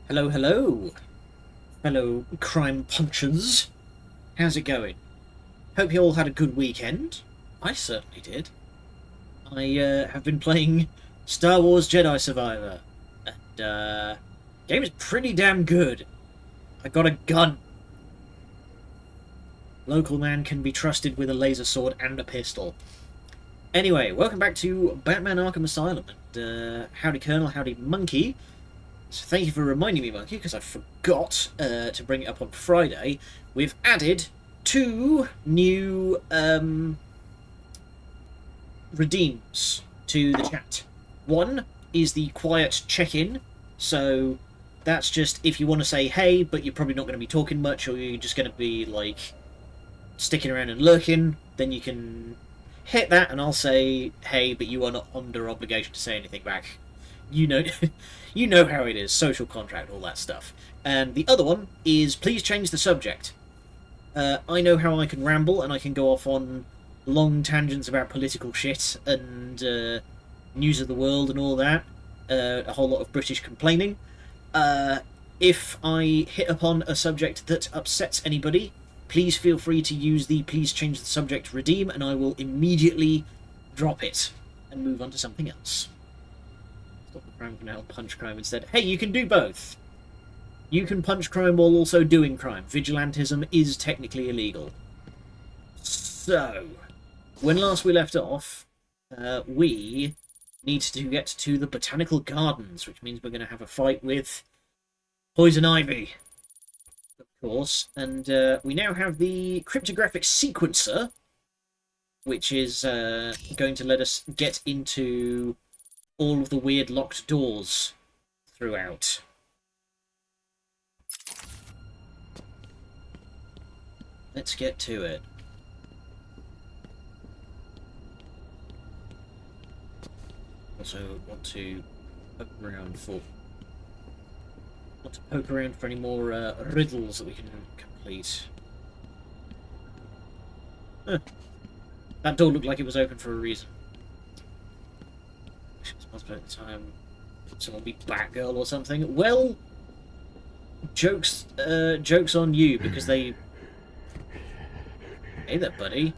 Hello, hello, fellow crime punchers. How's it going? Hope you all had a good weekend. I certainly did. I have been playing Star Wars Jedi Survivor, and game is pretty damn good. I got a gun. Local man can be trusted with a laser sword and a pistol. Anyway, welcome back to Batman Arkham Asylum, and howdy Colonel, howdy Monkey. So thank you for reminding me, Monkey, because I forgot to bring it up on Friday. We've added two new redeems to the chat. One is the quiet check-in, so that's just if you want to say hey, but you're probably not going to be talking much, or you're just going to be, like, sticking around and lurking, then you can hit that and I'll say hey, but you are not under obligation to say anything back. You know, you know how it is, social contract, all that stuff. And the other one is please change the subject. I know how I can ramble and I can go off on long tangents about political shit and news of the world and all that. A whole lot of British complaining. If I hit upon a subject that upsets anybody, please feel free to use the please change the subject redeem and I will immediately drop it and move on to something else. Stop the crime for now, punch crime instead. Hey, you can do both. You can punch crime while also doing crime. Vigilantism is technically illegal. So, when last we left off, we need to get to the Botanical Gardens, which means we're going to have a fight with Poison Ivy, of course. And we now have the cryptographic sequencer, which is going to let us get into all of the weird locked doors throughout. Let's get to it. Also want to poke around for any more riddles that we can complete. Huh. That door looked like it was open for a reason. Most of the time, someone will be Batgirl or something. Well, jokes on you because they. Hey there, buddy.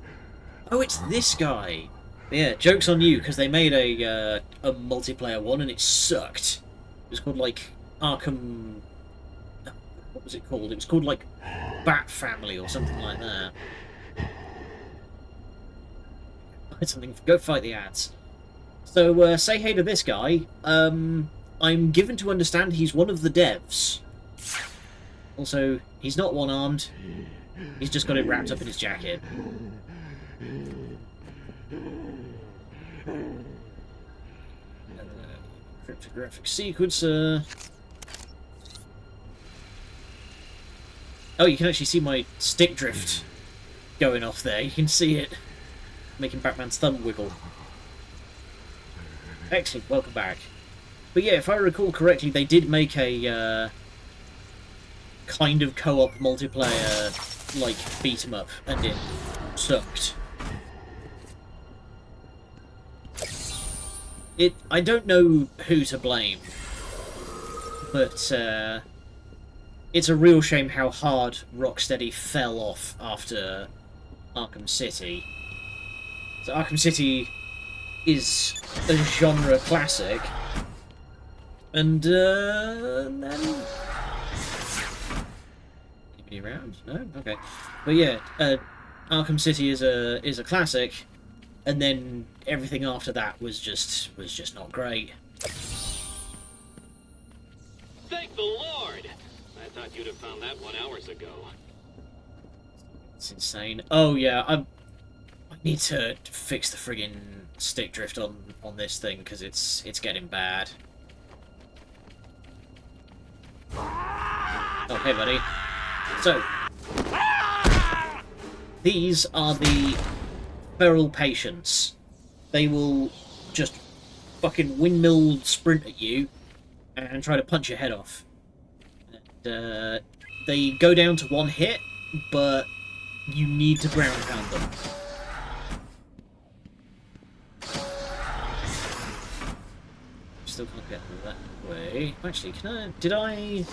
Oh, it's this guy. Yeah, jokes on you because they made a multiplayer one and it sucked. It was called like Arkham. What was it called? It was called like Bat Family or something like that. Something. Go fight the ads. So, say hey to this guy. I'm given to understand he's one of the devs. Also, he's not one-armed. He's just got it wrapped up in his jacket. Cryptographic sequencer. Oh, you can actually see my stick drift going off there. You can see it making Batman's thumb wiggle. Excellent, welcome back. But yeah, if I recall correctly, they did make a kind of co-op multiplayer, like, beat-em-up, and it sucked. I don't know who to blame, but it's a real shame how hard Rocksteady fell off after Arkham City. So Arkham City is a genre classic, and then anybody around? No, okay. But yeah, Arkham City is a classic, and then everything after that was just not great. Thank the Lord! I thought you'd have found that 1 hour ago. It's insane. Oh yeah, I need to fix the friggin' stick drift on this thing because it's getting bad. Okay, buddy. So these are the feral patients. They will just fucking windmill sprint at you and try to punch your head off. And, they go down to one hit, but you need to ground pound them. still can't get that way. Actually, can I... Did I?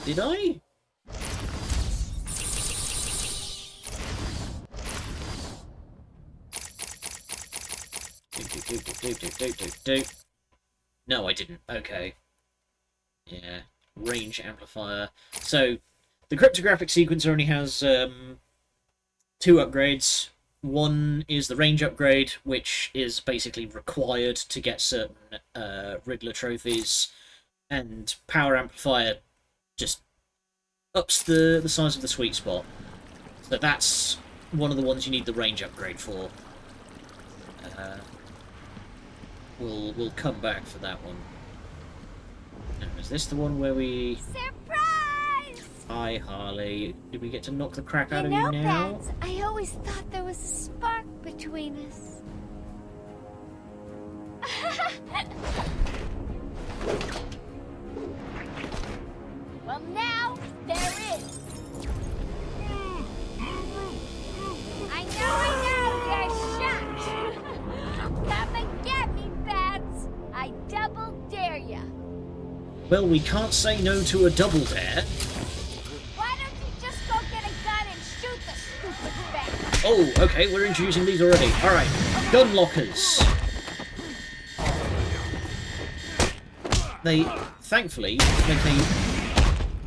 No, I didn't. Okay. Yeah. Range amplifier. So, the cryptographic sequencer only has 2 upgrades. One is the range upgrade, which is basically required to get certain Riddler trophies, and power amplifier just ups the size of the sweet spot. So that's one of the ones you need the range upgrade for. We'll come back for that one. Now, is this the one where we... Surprise! Hi, Harley. Did we get to knock the crap out of You you know, now? Bats, I always thought there was a spark between us. Well, now there is. I know, you're shocked. Come and get me, Bats. I double dare ya. Well, we can't say no to a double dare. Why don't you just go get a gun and shoot the stupid bat? Oh, okay, we're introducing these already. Alright, gun lockers. They, thankfully, make a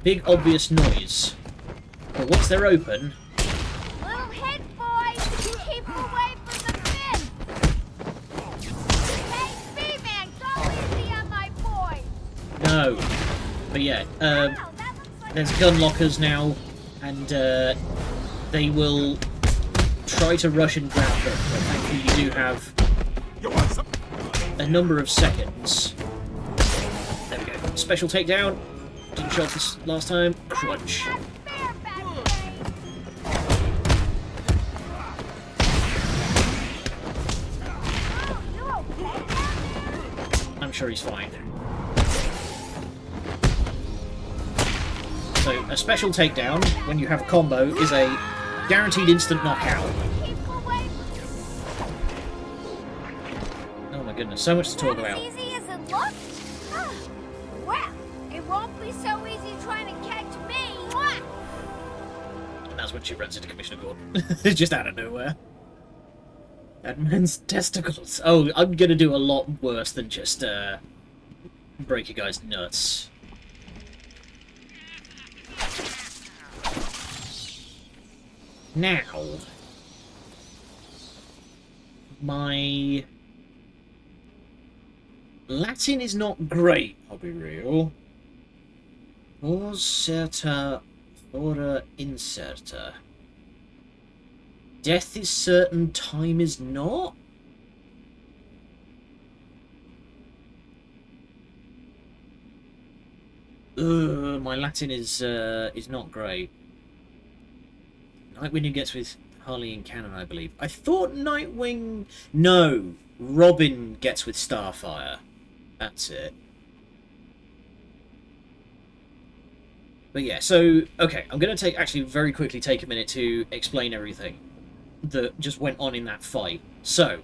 big obvious noise. But once they're open... Little hit, boys! Keep away from the bin! Hey, B-Man, go easy on my boy! No. But yeah, Wow, that looks like there's gun lockers now, and they will try to rush and grab them, but thankfully you do have a number of seconds. There we go. Special takedown. Didn't show off this last time. Crunch. that's fair, Batman. Oh, you okay down there? I'm sure he's fine. So, a special takedown, when you have a combo, is a guaranteed instant knockout. Keep away from Oh my goodness, so much to talk Not about. as easy as it looks? Huh. Well, it won't be so easy trying to catch me. Mwah! And that's when she runs into Commissioner Gordon. Just out of nowhere. That man's testicles. Oh, I'm gonna do a lot worse than just, break you guys' nuts. Now, my Latin is not great, I'll be real. Forcerta, fora incerta. Death is certain, time is not? My Latin is not great. Nightwing gets with Harley and Cannon, I believe. I thought Nightwing... No, Robin gets with Starfire. That's it. But yeah, so, okay, I'm going to actually very quickly take a minute to explain everything that just went on in that fight. So,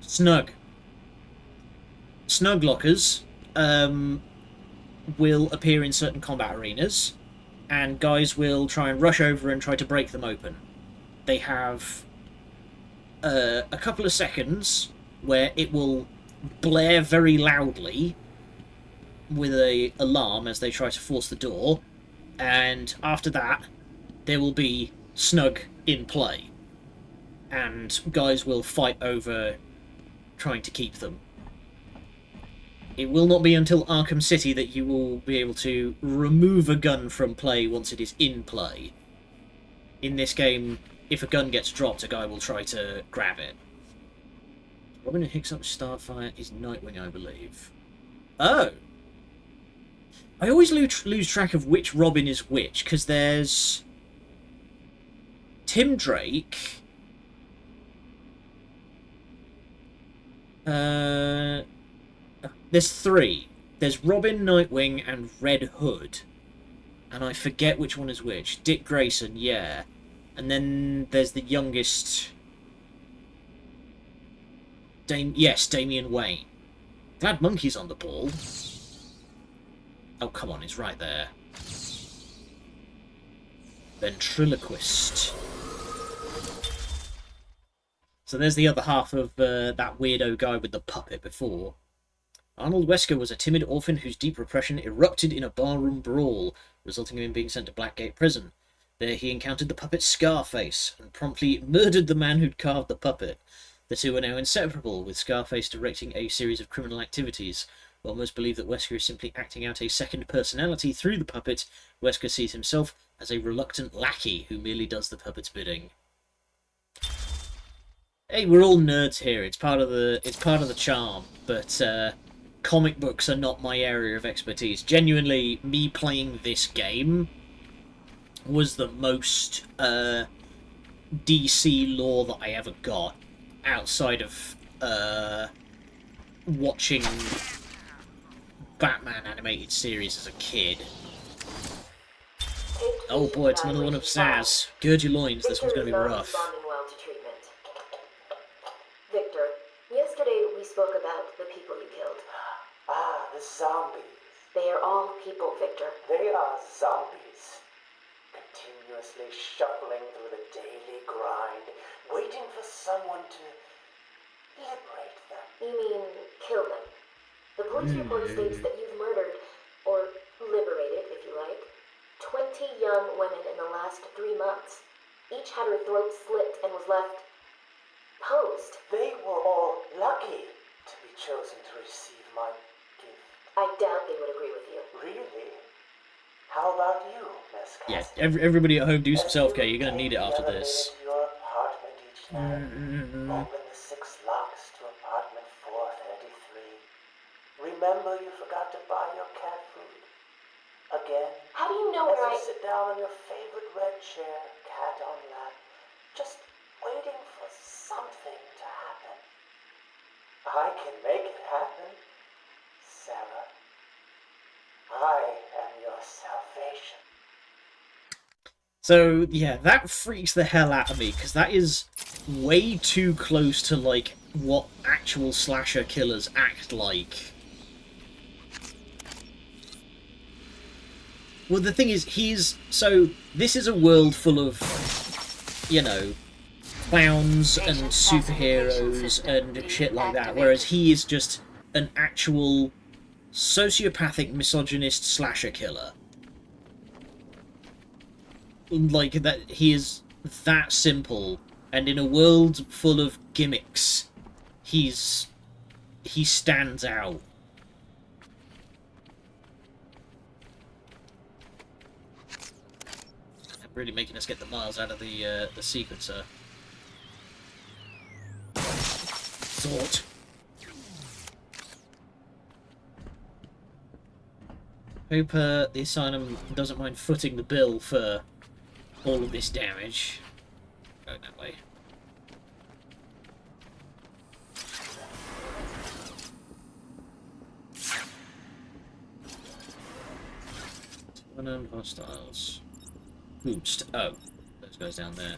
Snug. Snug lockers will appear in certain combat arenas, and guys will try and rush over and try to break them open. They have a couple of seconds where it will blare very loudly with a alarm as they try to force the door, and after that there will be Snug in play, and guys will fight over trying to keep them. It will not be until Arkham City that you will be able to remove a gun from play once it is in play. In this game, if a gun gets dropped, a guy will try to grab it. Robin who hicks up Starfire is Nightwing, I believe. Oh! I always lose track of which Robin is which, because there's Tim Drake, there's 3. There's Robin, Nightwing, and Red Hood. And I forget which one is which. Dick Grayson, yeah. And then there's the youngest... Damian Wayne. Glad Monkey's on the ball. Oh, come on, he's right there. Ventriloquist. So there's the other half of that weirdo guy with the puppet before. Arnold Wesker was a timid orphan whose deep repression erupted in a barroom brawl, resulting in him being sent to Blackgate Prison. There he encountered the puppet Scarface, and promptly murdered the man who'd carved the puppet. The two are now inseparable, with Scarface directing a series of criminal activities. While most believe that Wesker is simply acting out a second personality through the puppet, Wesker sees himself as a reluctant lackey who merely does the puppet's bidding. Hey, we're all nerds here. It's part of the charm, but comic books are not my area of expertise. Genuinely, me playing this game was the most DC lore that I ever got, outside of watching Batman animated series as a kid. Oh boy, it's another one of Zaz. Gird your loins, this one's going to be rough. Victor, yesterday we spoke about the people you killed. Ah, the zombies. They are all people, Victor. They are zombies. Continuously shuffling through the daily grind, waiting for someone to liberate them. You mean kill them? The police report states that you've murdered, or liberated if you like, 20 young women in the last 3 months. Each had her throat slit and was left posed. They were all lucky to be chosen to receive my gift. I doubt they would agree with you. Really? How about you, Miss Yeah, Cassidy? everybody at home do some self-care. You're going to need it after this. Into your apartment each night. Open the 6 locks to apartment 433. Remember you forgot to buy your cat food. Again. How do you know As where you sit down on your favorite red chair, cat on lap, just waiting for something to happen. I can make it happen, Sarah. I am your salvation. So, yeah, that freaks the hell out of me, because that is way too close to, like, what actual slasher killers act like. Well, the thing is, so, this is a world full of, you know, clowns and superheroes and shit like that, whereas he is just an actual sociopathic, misogynist slasher killer. Like, that he is that simple, and in a world full of gimmicks, he stands out. Really making us get the miles out of the sequencer. Thought. Hope the Asylum doesn't mind footing the bill for all of this damage. Going that way. Unknown hostiles. Boost. Oh, those guys down there.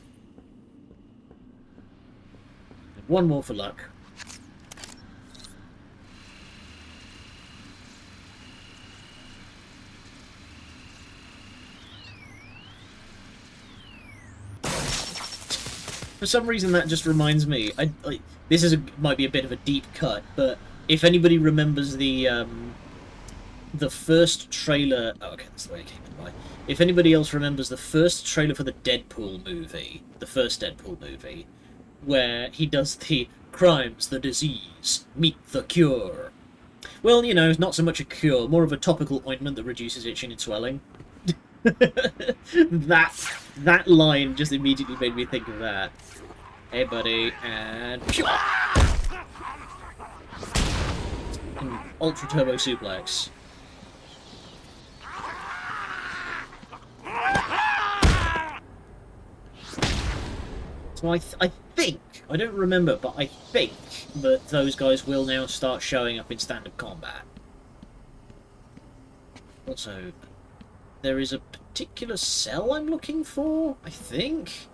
One more for luck. For some reason, that just reminds me. This might be a bit of a deep cut, but if anybody remembers the first trailer. Oh, okay, that's the way it came in. Right. If anybody else remembers the first trailer for the Deadpool movie, the first Deadpool movie, where he does the crimes, the disease, meet the cure. Well, you know, not so much a cure, more of a topical ointment that reduces itching and swelling. that line just immediately made me think of that. Hey, buddy, and ultra turbo suplex. So I think, I don't remember, but I think that those guys will now start showing up in standard combat. Also, there is a particular cell I'm looking for, I think.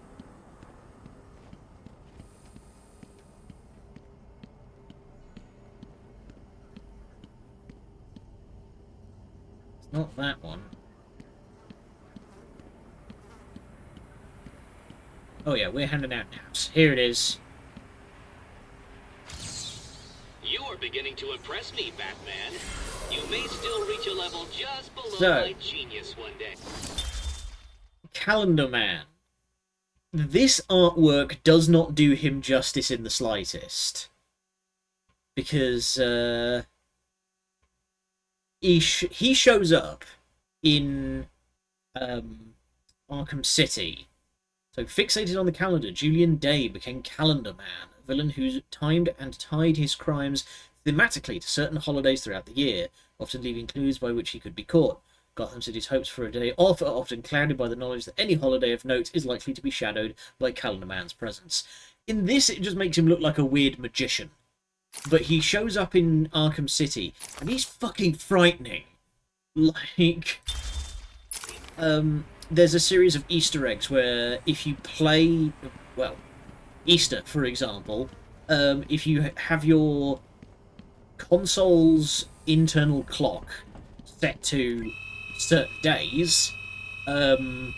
Not that one. Oh yeah, we're handing out naps. Here it is. You are beginning to impress me, Batman. You may still reach a level just below So, my genius one day. Calendar Man. This artwork does not do him justice in the slightest. Because, he shows up in, Arkham City. So, fixated on the calendar, Julian Day became Calendar Man, a villain who timed and tied his crimes thematically to certain holidays throughout the year, often leaving clues by which he could be caught. Gotham City's hopes for a day off are often clouded by the knowledge that any holiday of note is likely to be shadowed by Calendar Man's presence. In this, it just makes him look like a weird magician. But he shows up in Arkham City, and he's fucking frightening. Like, there's a series of Easter eggs where if you play, well, Easter, for example, if you have your console's internal clock set to certain days, you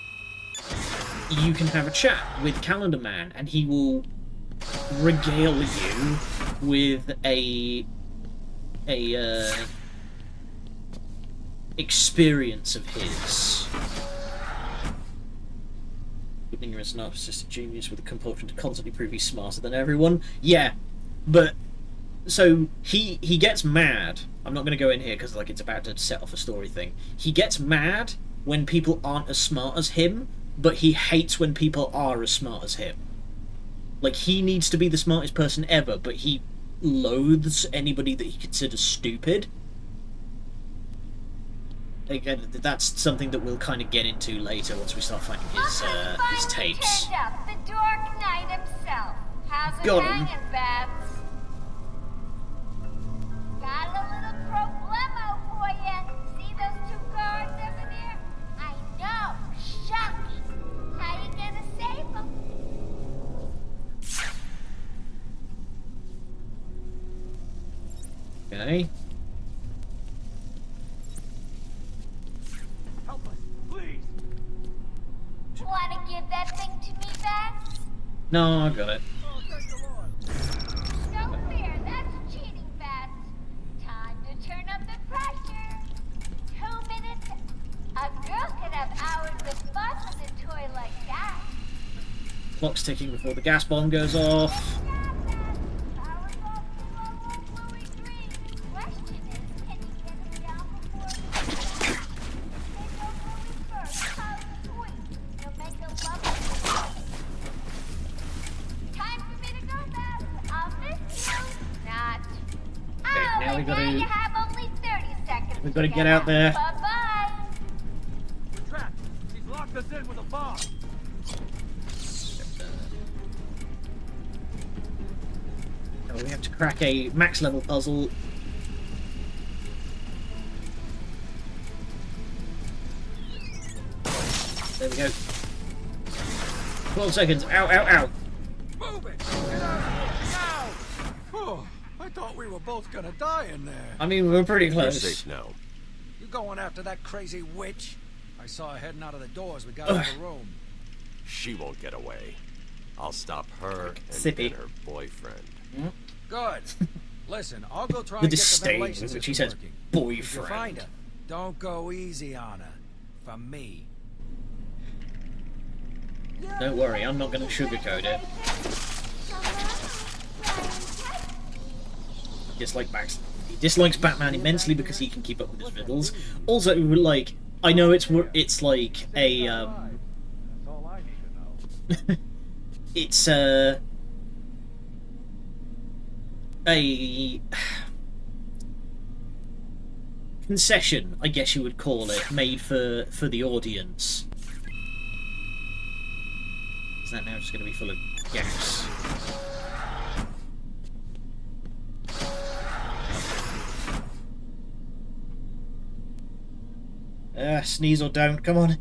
can have a chat with Calendar Man, and he will regale you with a experience of his. You're a narcissistic genius with a compulsion to constantly prove he's smarter than everyone. Yeah, but so he gets mad. I'm not going to go in here because like it's about to set off a story thing. He gets mad when people aren't as smart as him, but he hates when people are as smart as him. Like, he needs to be the smartest person ever, but he loathes anybody that he considers stupid. Again, that's something that we'll kind of get into later once we start finding his tapes. Turned up, the Dark Knight himself. How's it Got him. hanging, Babs? Got a little problemo for you. See those two guards over there? I know, shocking. How you gonna save them? Okay. Help us, please! Wanna give that thing to me, Babs? No, I got it. Oh, thank the Lord! No fair, that's cheating, Babs. Time to turn up the pressure. 2 minutes. A girl could have hours of fun with a toy like that. Clock's ticking before the gas bomb goes off. Yeah, Babs. Powers off below on Bluey Green. Question is, can you get around before take over Bluey first? How sweet. You'll make a lovely. Time for me to go, Babs. I'll miss you. Not. Okay, now we gotta- you have only 30 seconds. We've gotta get out there. Bye-bye. We're trapped! She's locked us in with a bomb! Oh, we have to crack a max level puzzle. There we go. 12 seconds. Ow, ow, ow. Move it! Get out of here! Now! Oh, I thought we were both gonna die in there. I mean, we're pretty You're close. safe now. You going after that crazy witch? I saw her heading out of the door as we got out of the room. She won't get away. I'll stop her and Sippy. then her boyfriend. Good. Listen, I'll go try The and get the disdain ventilation with which system he says working. If you boyfriend. find her, don't go easy on her. For me. Don't worry, I'm not going to sugarcoat it. He dislikes Batman immensely because he can keep up with his riddles. Also, like, I know it's like a That's all I need to know. it's a concession, I guess you would call it, made for the audience. Is that now just going to be full of gas? Sneeze or don't, come on.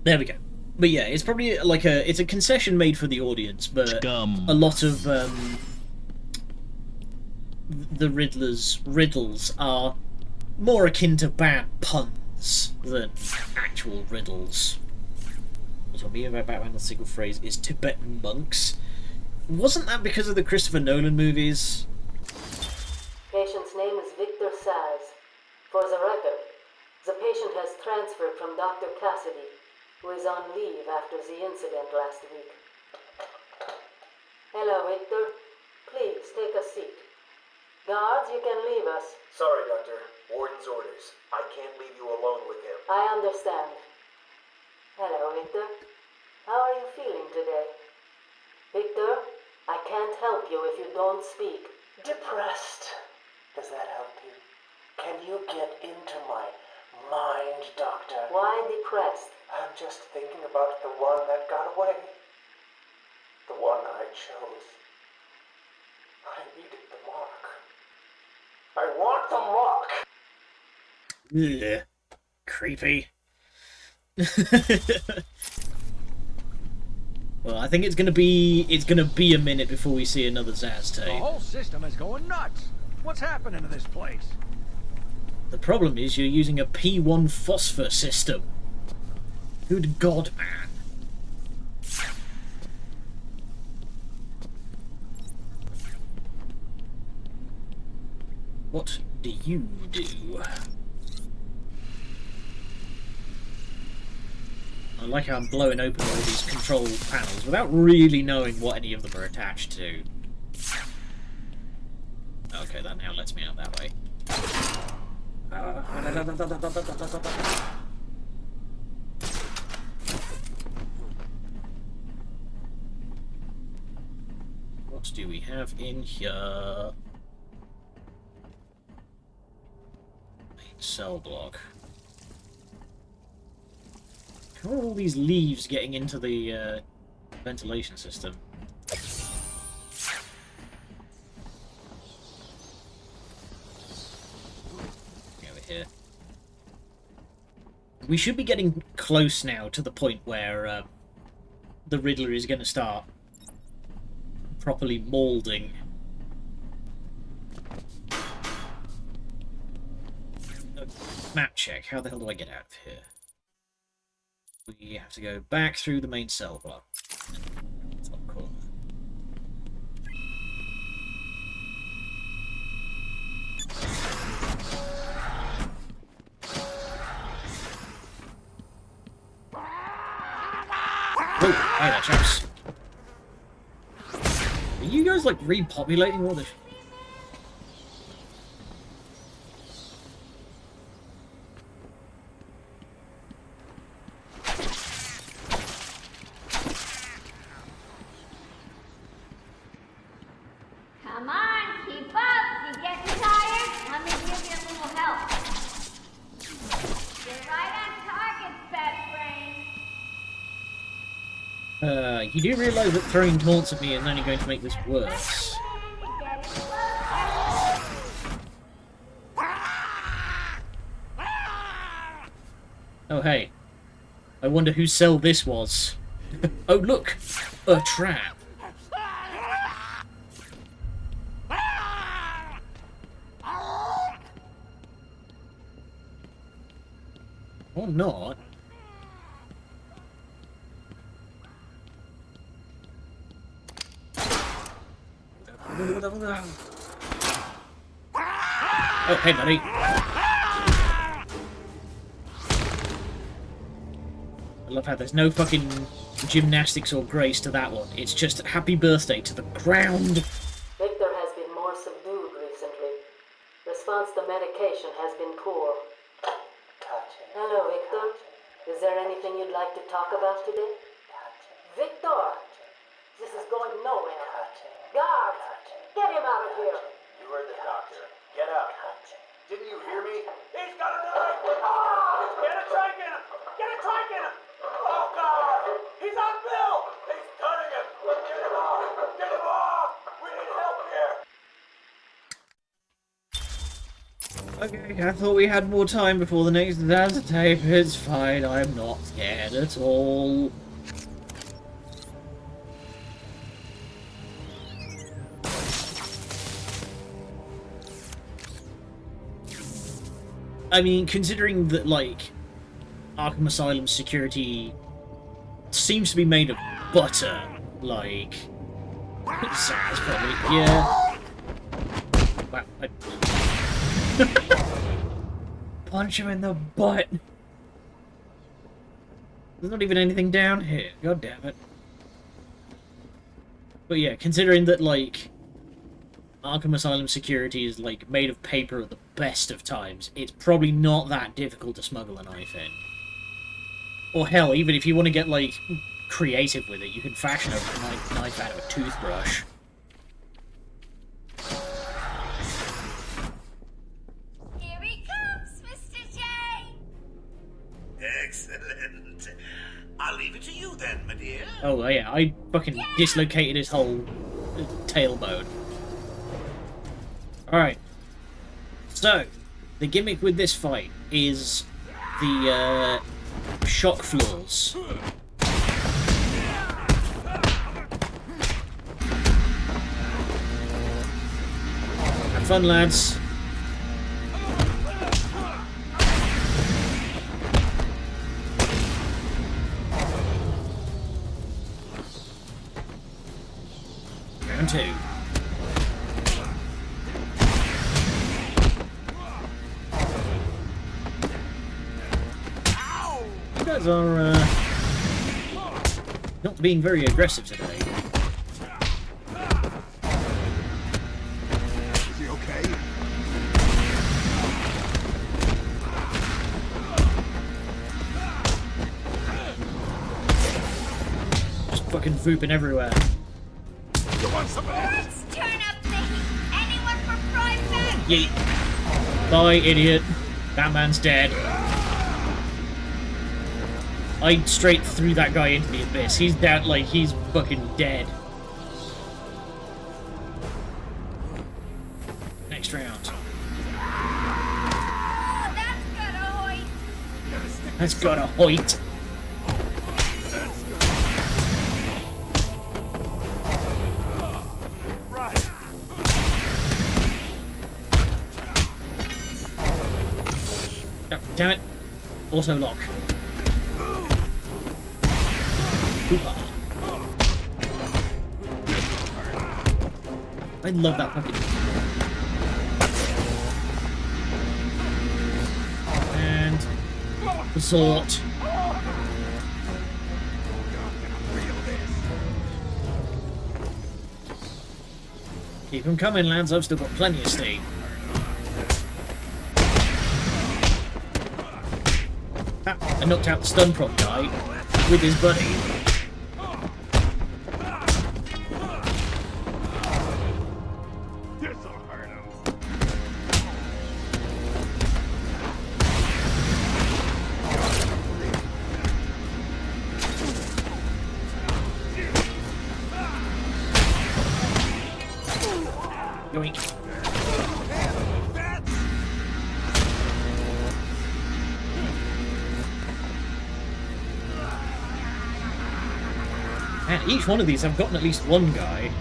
There we go. But yeah, it's probably like it's a concession made for the audience, but a lot of the Riddler's riddles are more akin to bad puns than actual riddles. What's on me about Batman, the single phrase is Tibetan monks. Wasn't that because of the Christopher Nolan movies? Patient's name is Victor Saz. For the record, the patient has transferred from Dr. Cassidy, who is on leave after the incident last week. Hello, Victor. Please, take a seat. Guards, you can leave us. Sorry, Doctor. Warden's orders. I can't leave you alone with him. I understand. Hello, Victor. How are you feeling today? Victor, I can't help you if you don't speak. Depressed. Does that help you? Can you get into my mind, Doctor? Why depressed? I'm just thinking about the one that got away. The one I chose. I needed the mark. I want the mark! Ugh. Creepy. Well, I think it's gonna be a minute before we see another Zaz The tape. whole system is going nuts. What's happening to this place? The problem is you're using a P1 phosphor system. Good God, man. What do you do? I like how I'm blowing open all these control panels without really knowing what any of them are attached to. Okay, that now lets me out that way. What do we have in here? Main cell block. How are all these leaves getting into the ventilation system? Over here. We should be getting close now to the point where the Riddler is going to start properly moulding. Map check. How the hell do I get out of here? We have to go back through the main cell block. Top corner. Oh, hi there, chaps. Are you guys like repopulating all this? Come on, keep up. You getting tired? Let me give you a little help. You're right on target, fat brain. You do realise that throwing taunts at me is only going to make this worse. Getting closer. Oh hey. I wonder whose cell this was. Oh look! A trap! Or not. Oh, hey, buddy. I love how there's no fucking gymnastics or grace to that one. It's just happy birthday to the ground. Victor has been more subdued recently. Response to medication has been poor. Hello, Victor. Is there anything you'd like to talk about today? Victor! This is going nowhere. Guards! Get him out of here! You heard the doctor. Get out. Didn't you hear me? He's gonna die! Ah! Get a trike in him! Get a trike in him! Oh, God! He's on Bill! He's cutting him! Get him off! Get him off! We need help here! Okay, I thought we had more time before the next Zaz tape. It's fine, I'm not scared at all. I mean, considering that, like, Arkham Asylum's security seems to be made of butter, like... Zaz, probably, yeah. Wow, punch him in the butt! There's not even anything down here, god damn it. But yeah, considering that, like, Arkham Asylum security is, like, made of paper at the best of times, it's probably not that difficult to smuggle a knife in. Or hell, even if you want to get, like, creative with it, you can fashion a knife out of a toothbrush. Here he comes, Mr. J! Excellent. I'll leave it to you then, my dear. Oh, yeah, I fucking dislocated his whole tailbone. Alright. So, the gimmick with this fight is the, shock floors. Have fun, lads. Round two. You guys are, not being very aggressive today. Is he okay? Just fucking vooping everywhere. You want some of this? Let's turn up the heat. Anyone for fry back? Yeet. Bye, idiot. That man's dead. I straight threw that guy into the abyss. He's down, like, he's fucking dead. Next round. Oh, that's gonna hoist. That's got a hoit. Right. Oh, damn it. Auto lock. Hoo-ha. I love that fucking... And... Resort. Keep them coming, lads. I've still got plenty of steam. Ah, I knocked out the stun prop guy with his buddy. This'll hurt him. Yoink. Man, each one of these I've gotten at least one guy.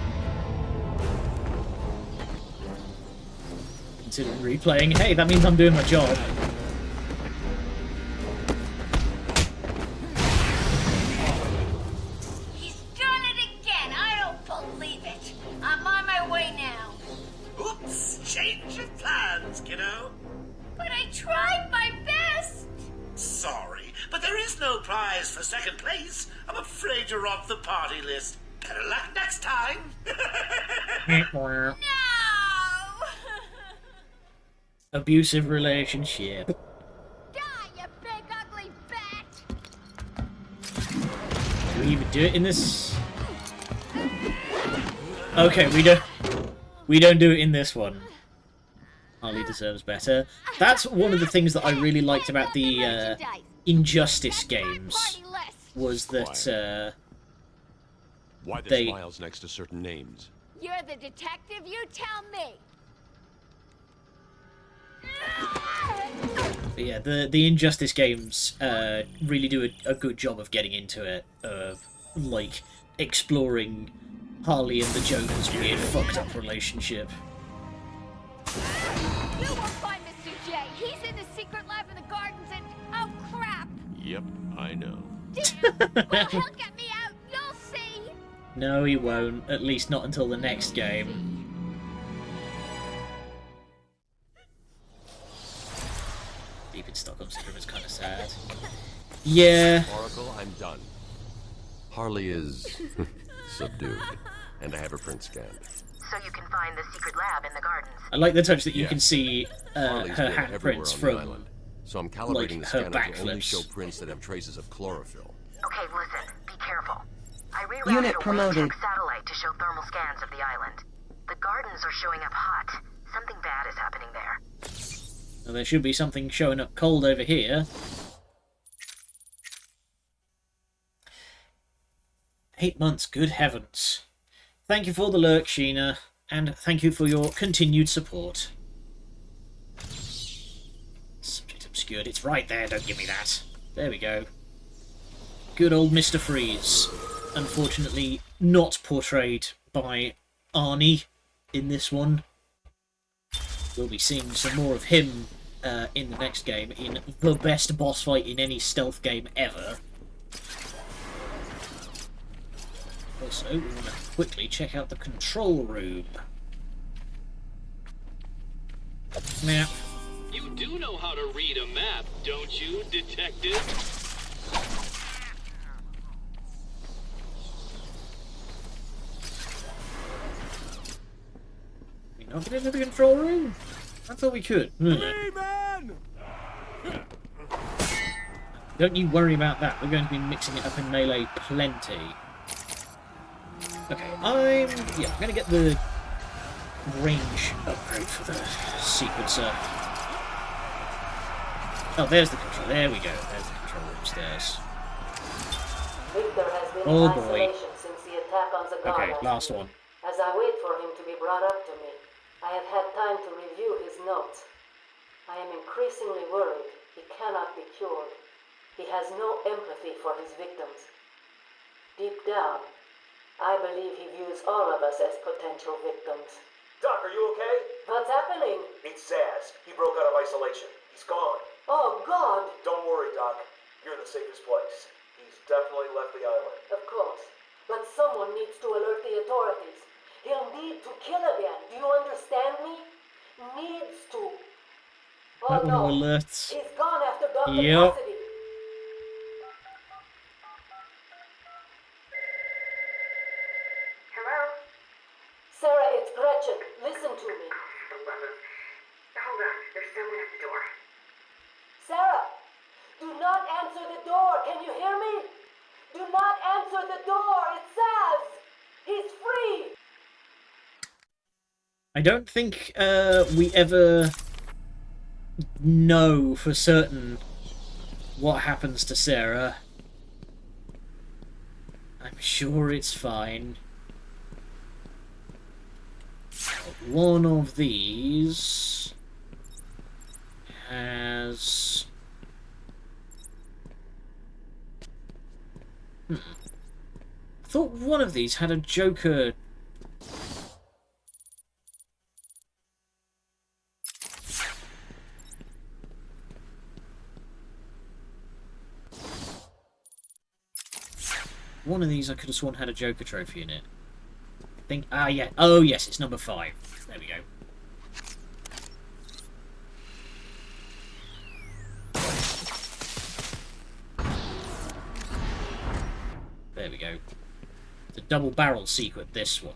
Considering replaying, hey, that means I'm doing my job. He's done it again. I don't believe it. I'm on my way now. Oops, change of plans, kiddo. But I tried my best. Sorry, but there is no prize for second place. I'm afraid you're off the party list. Better luck next time. No! Abusive relationship. Die, you big ugly bat! Do we even do it in this? Okay, we don't do it in this one. Harley deserves better. That's one of the things that I really liked about the Injustice games, was that Why the they- smiles next to certain names? You're the detective, you tell me! but yeah, the Injustice games really do a good job of getting into it, of like exploring Harley and the Joker's weird fucked up relationship. You won't find Mr. J. He's in the secret Yep, I know. Well, he'll get me out. You'll see. No, he won't. At least not until the next game. Deep in Stockholm Syndrome is kind of sad. Yeah. Oracle, I'm done. Harley is subdued, and I have her print scanned. So you can find the secret lab in the gardens. I like the touch that you Yeah. can see Harley's her been everywhere handprints on the from. island, so I'm calibrating like, the her scanner to only backflips. show prints that have traces of chlorophyll. Okay, listen. Be careful. I rerouted Unit a promoted. Waycheck satellite to show thermal scans of the island. The gardens are showing up hot. Something bad is happening there. Well, there should be something showing up cold over here. 8 months, good heavens. Thank you for the lurk, Sheena, and thank you for your continued support. Subject obscured, it's right there, don't give me that. There we go. Good old Mr. Freeze. Unfortunately, not portrayed by Arnie in this one. We'll be seeing some more of him in the next game, in the best boss fight in any stealth game ever. Also, we want to quickly check out the control room. Map. You do know how to read a map, don't you, detective? We not get into the control room? I thought we could. Hey, man! Don't you worry about that. We're going to be mixing it up in melee plenty. Okay, I'm going to get the range upgrade for the sequencer. Oh, there's the control. There we go. There's the control room stairs. Victor has been Oh, in boy. isolation since the attack on the Okay, guard last week. one. As I wait for him to be brought up to me, I have had time to review his notes. I am increasingly worried he cannot be cured. He has no empathy for his victims. Deep down, I believe he views all of us as potential victims. Doc, are you okay? What's happening? It's Zaz. He broke out of isolation. He's gone. Oh, God! Don't worry, Doc. You're in the safest place. He's definitely left the island. Of course. But someone needs to alert the authorities. He'll need to kill again. Do you understand me? Needs to. Oh, That one no. alerts. He's gone after Dr. Yep. Cassidy. Hello? Sarah, it's Gretchen. Listen to me. Hold on, there's someone at the door. Sarah! Do not answer the door. Can you hear me? Do not answer the door. It's Saz. He's free. I don't think we ever know for certain what happens to Sarah. I'm sure it's fine. One of these has... I thought one of these had a Joker... One of these I could have sworn had a Joker trophy in it. I think... Ah, yeah. Oh, yes, it's number 5. There we go. There we go. It's a double barrel secret, this one.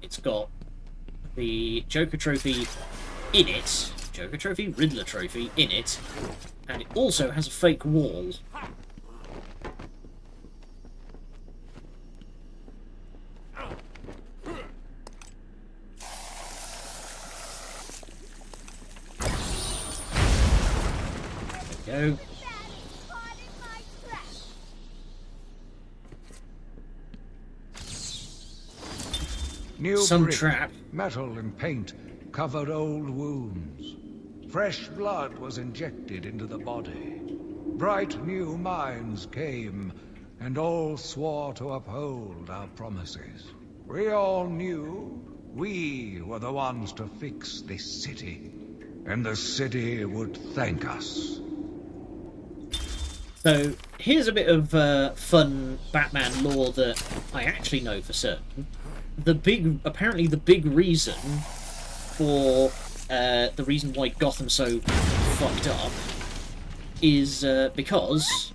It's got the Joker trophy in it. Joker trophy, Riddler trophy in it. And it also has a fake wall. Go. New Some brick, trap. metal and paint covered old wounds. Fresh blood was injected into the body. Bright new minds came, and all swore to uphold our promises. We all knew we were the ones to fix this city, and the city would thank us. So here's a bit of fun Batman lore that I actually know for certain. Apparently the big reason for the reason why Gotham's so fucked up is because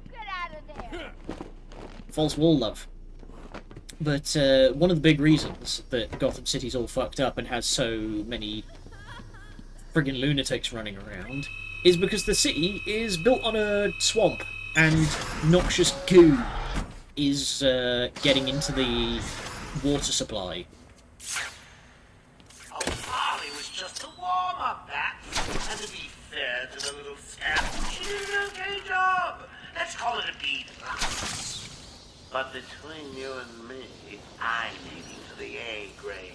Get out of there. false wall love. But one of the big reasons that Gotham City's all fucked up and has so many friggin' lunatics running around is because the city is built on a swamp and noxious goo is getting into the water supply. Oh, Harley was just a warm-up, Bat. And to be fair to the little scamp, she did an okay job. Let's call it a B+. But between you and me, I'm aiming for the A grade.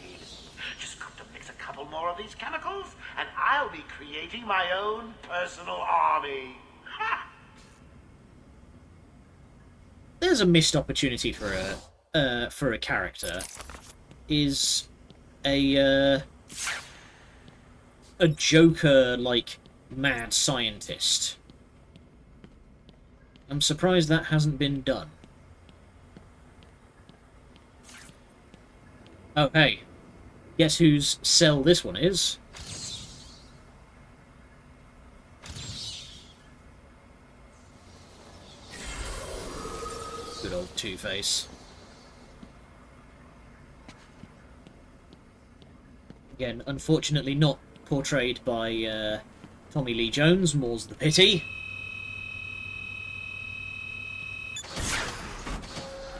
Just got to mix a couple more of these chemicals, and I'll be creating my own personal army. Ha! There's a missed opportunity for a character. Is a Joker like mad scientist. I'm surprised that hasn't been done. Oh hey, guess whose cell this one is? Good old Two-Face. Again, unfortunately not portrayed by Tommy Lee Jones, more's the pity.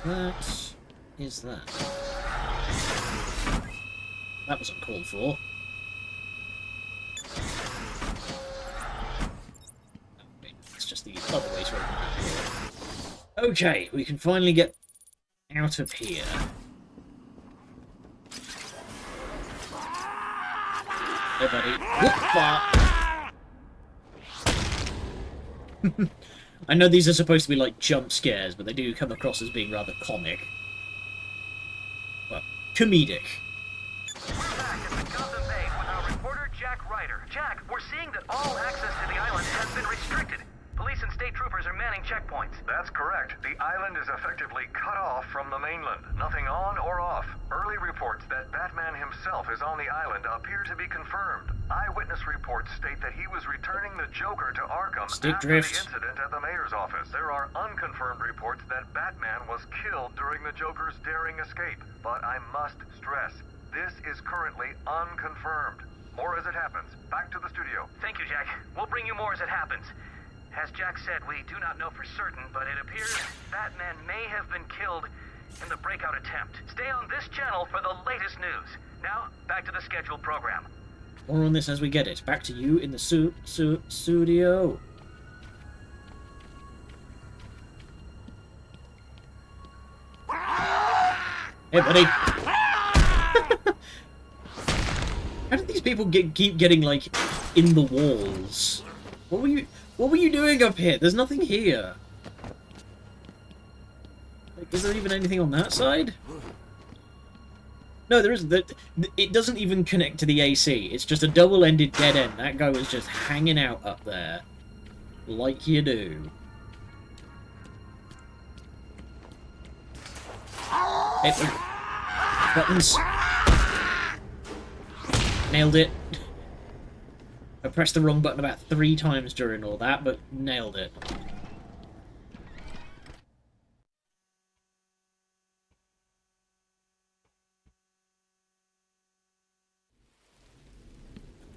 That is that. That was uncalled for. It's just the other way to open that door. Okay, we can finally get out of here. Hey, buddy. Whoop, I know these are supposed to be like jump scares, but they do come across as being rather comic. Well, comedic. We're back at the Gotham Bay with our reporter Jack Ryder. Jack, we're seeing that all access to the island has been restricted. Police and state troopers are manning checkpoints. That's correct. The island is effectively cut off from the mainland. Nothing on or off. Early reports that Batman himself is on the island appear to be confirmed. Eyewitness reports state that he was returning the Joker to Arkham Stick after drift. the incident at the mayor's office. There are unconfirmed reports that Batman was killed during the Joker's daring escape. But I must stress, this is currently unconfirmed. More as it happens. Back to the studio. Thank you, Jack. We'll bring you more as it happens. As Jack said, we do not know for certain, but it appears Batman may have been killed in the breakout attempt. Stay on this channel for the latest news. Now, back to the scheduled program. More on this as we get it. Back to you in the studio. Hey, buddy. How did these people keep getting, like, in the walls? What were you doing up here? There's nothing here. Like, is there even anything on that side? No, there isn't. It doesn't even connect to the AC. It's just a double-ended dead end. That guy was just hanging out up there. Like you do. Hit the buttons. Nailed it. I pressed the wrong button about 3 times during all that, but nailed it.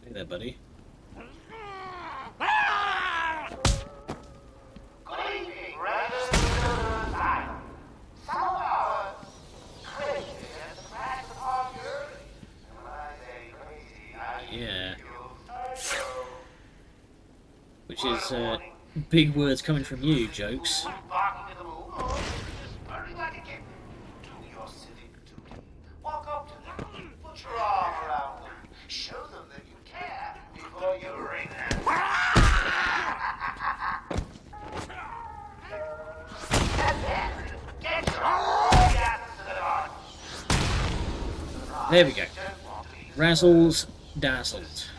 Hey there, buddy. Good evening, residents of Asylum. Some of our crazy and surprised upon you early. And when I say crazy, I mean Yeah. psycho. Which is, big words coming from you, Jokes. Barking at the moon, or just burning like a kitten. Do your civic duty. Walk up to them, put your arm around them, show them that you care before you ring them. And then, get your asses to the door. There we go. Razzles dazzled.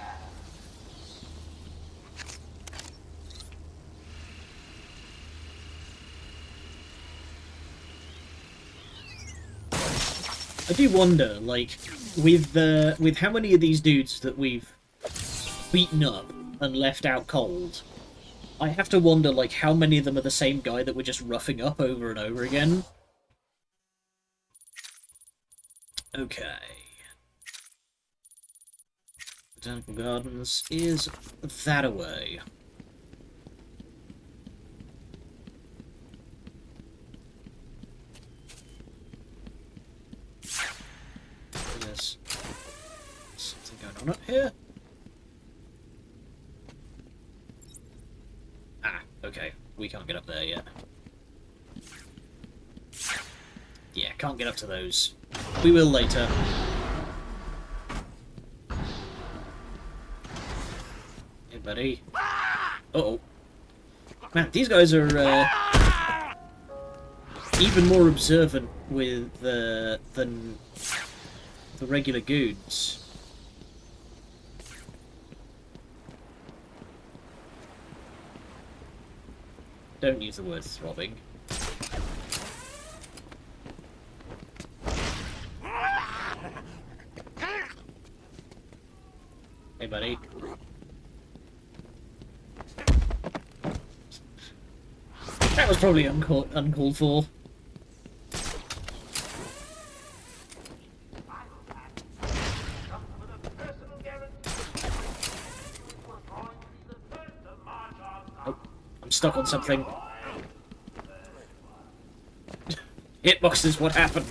I do wonder, like, with how many of these dudes that we've beaten up and left out cold, I have to wonder, like, how many of them are the same guy that we're just roughing up over and over again. Okay. Botanical Gardens is that away. There's something going on up here. Ah, okay. We can't get up there yet. Yeah, can't get up to those. We will later. Hey, buddy. Uh-oh. Man, these guys are even more observant with than the regular goons. Don't use the word throbbing. Hey, buddy. That was probably uncalled for. Oh, I'm stuck on something. Hitboxes, what happened?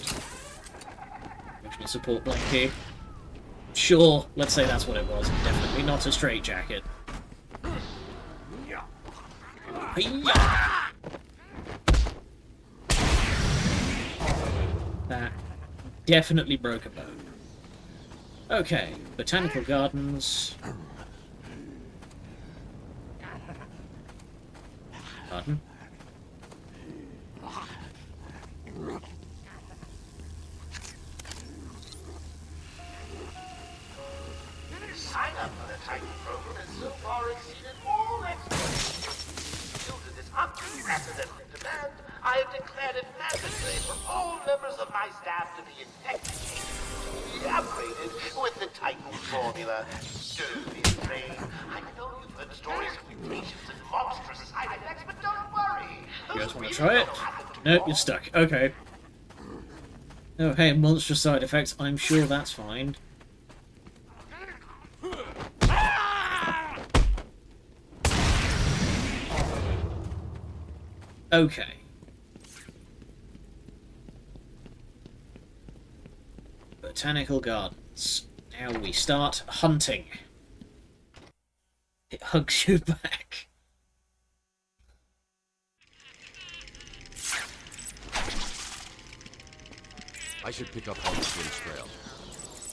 Emotional support blanket. Sure, let's say that's what it was. Definitely not a straitjacket. That definitely broke a bone. Okay, Botanical Gardens. Garden. Sign up for the Titan program has so far exceeded all expectations. Due to this unprecedented demand, I have declared it mandatory for all members of my staff to be infected, to be upgraded with the Titan formula. Don't be afraid. I know you've heard stories of mutations and monstrous side effects, but don't worry. You guys want to try it? Nope, you're stuck. Okay. Oh, hey, monstrous side effects. I'm sure that's fine. Okay. Botanical Gardens. Now we start hunting. It hugs you back. I should pick up on the Twin's trail.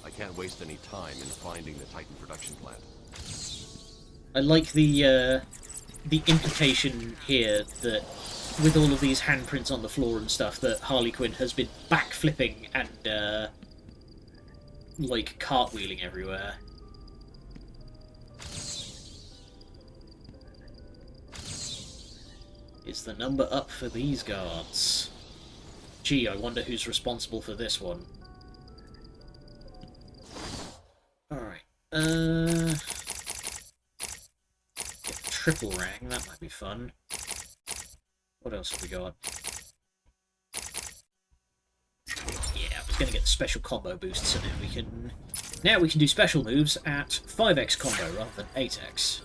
I can't waste any time in finding the Titan production plant. I like the implication here that with all of these handprints on the floor and stuff, that Harley Quinn has been backflipping and like cartwheeling everywhere. Is the number up for these guards? Gee, I wonder who's responsible for this one. Alright, get triple rang, that might be fun. What else have we got? Yeah, I was gonna get special combo boosts, so now we can do special moves at 5x combo rather than 8x.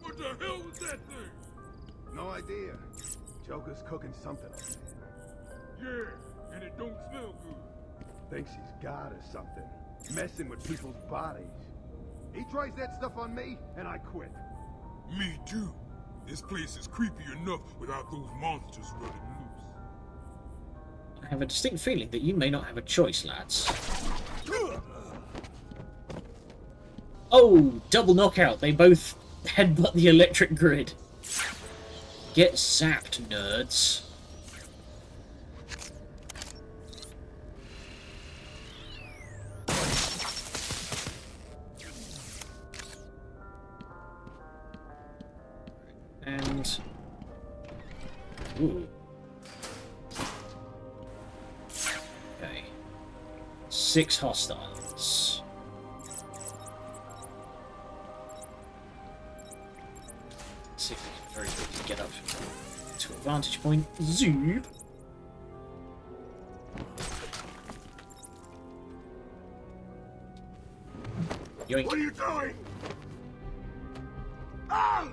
What the hell was that thing? No idea. Joker's cooking something up there. Yeah, and it don't smell good. Thinks he's God or something. Messing with people's bodies. He tries that stuff on me, and I quit. Me too. This place is creepy enough without those monsters running loose. I have a distinct feeling that you may not have a choice, lads. Oh, double knockout. They both headbutt the electric grid. Get zapped, nerds. And... ooh. 6 hostiles. Let's see if we can very quickly get up to a vantage point. Zoom! Yoink. What are you doing? Ah!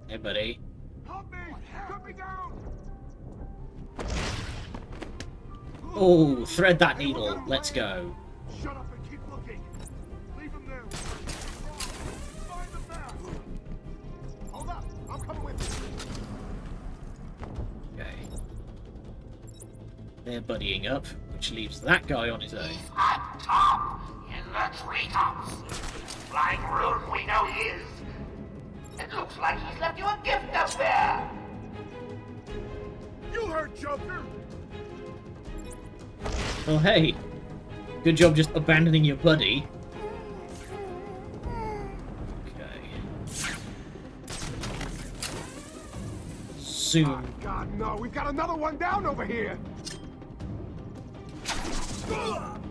Hey, buddy. Help me! Cut me down! Oh, thread that needle. Let's go. Shut up and keep looking. Leave him there. Find the map. Hold up. I'm coming with you. Okay. They're buddying up, which leaves that guy on his own. On top, in the treetops. Flying rune we know he is. It looks like he's left you a gift up there. You heard Joker. Well, hey. Good job just abandoning your buddy. Okay. Zoom. Oh, God, no. We've got another one down over here. I'm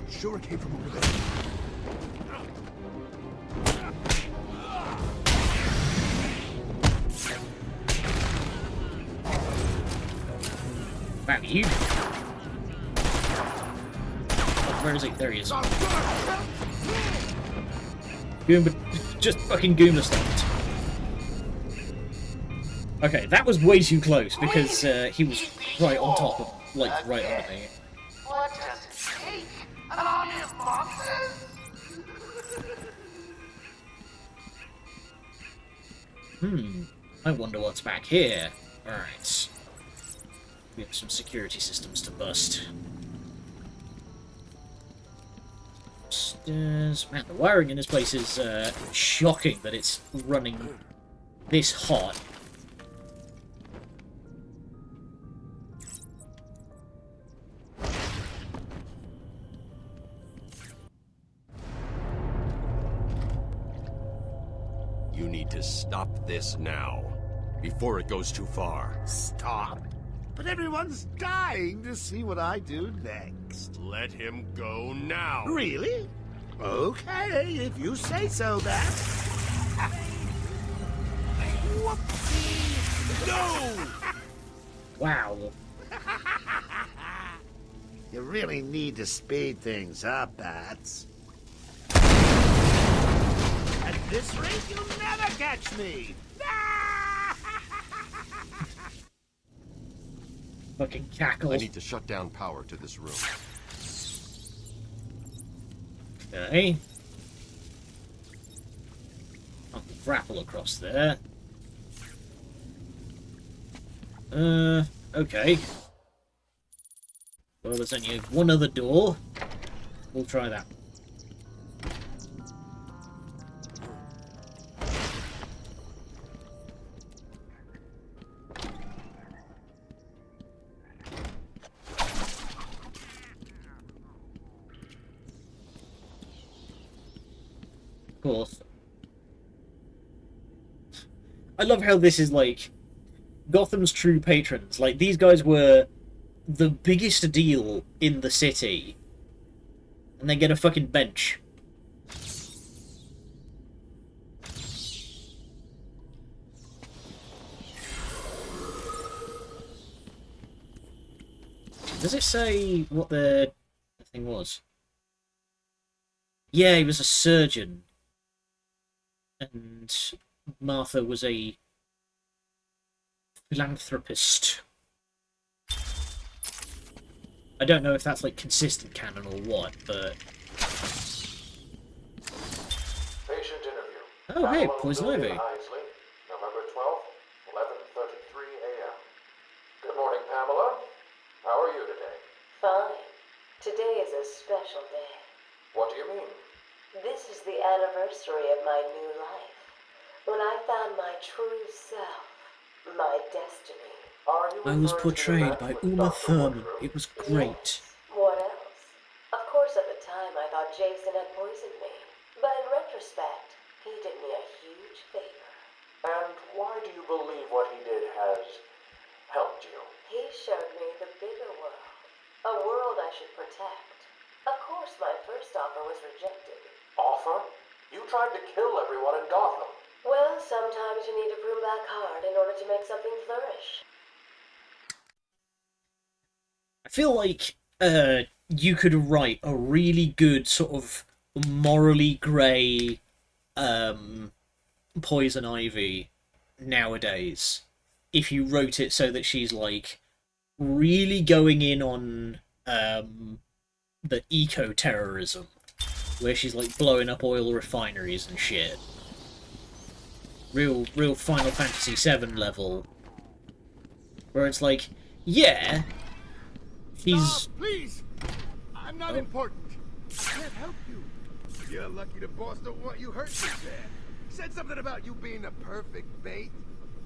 sure it came from over there. Wow, you. Oh, where is he? There he is. Goomba. Just fucking Goomba stopped. Okay, that was way too close because he was right on top of, like, right under me. What does it take? An army of monsters? I wonder what's back here. Alright. We have some security systems to bust. Upstairs. Man, the wiring in this place is shocking that it's running this hot. You need to stop this now, before it goes too far. Stop. But everyone's dying to see what I do next. Let him go now. Really? Okay, if you say so, then. Whoopsie! No! Wow. You really need to speed things up, Bats. At this rate, you'll never catch me! Fucking cackle. I need to shut down power to this room. Okay. I'll grapple across there. Okay. Well, there's only one other door. We'll try that. Of course. I love how this is like Gotham's true patrons. Like, these guys were the biggest deal in the city, and they get a fucking bench. Does it say what the thing was? Yeah, he was a surgeon. And Martha was a philanthropist. I don't know if that's like consistent canon or what, but... Patient interview. Oh, hey, Poison Ivy. Isley, November 12th, 11:33 a.m. Good morning, Pamela. How are you today? Fine. Today is a special day. What do you mean? This is the anniversary of my new life. When I found my true self, my destiny. Are you I was referring to the portrayed man by with Uma Dr. Thurman. Woodruff? It was great. What else? Of course, at the time, I thought Jason had poisoned me. But in retrospect, he did me a huge favor. And why do A world I should protect. Of course, my first offer was rejected. Offer? You tried to kill everyone in Gotham. Well, sometimes you need to prune back hard in order to make something flourish. I feel like you could write a really good sort of morally grey Poison Ivy nowadays if you wrote it so that she's like really going in on the eco-terrorism, where she's like blowing up oil refineries and shit. Real Final Fantasy VII level, where it's like, yeah, he's... Stop, please! I'm not important. I can't help you. You're lucky the boss don't want you hurt so bad. Said something about you being the perfect bait.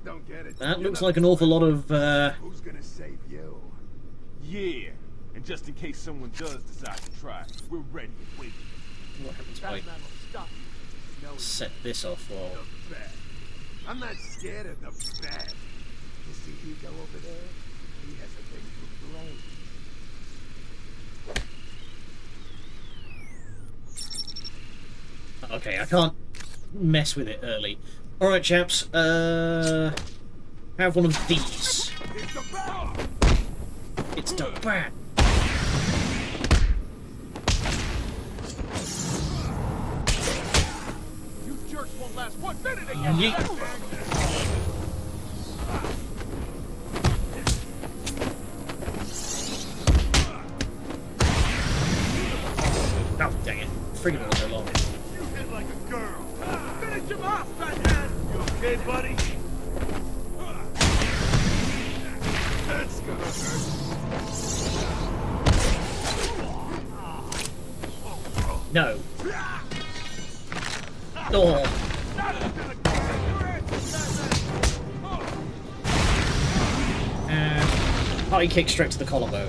Don't get it. That looks like an awful lot of, Who's gonna save you? Yeah, and just in case someone does decide to try, we're ready and waiting. What happens if I Batman will stop you. No, set this off while... the bad. I'm not scared of the bad. You see Hugo over there? He has a thing for blame. Okay, I can't mess with it early. Alright, chaps, have one of these. It's the bat. You jerks won't last 1 minute again! Oh, dang it. Friggin' all so long. You hit like a girl! Finish him off, Batman! You okay, buddy? That's gonna hurt. No. Oh. And high kick straight to the collarbone.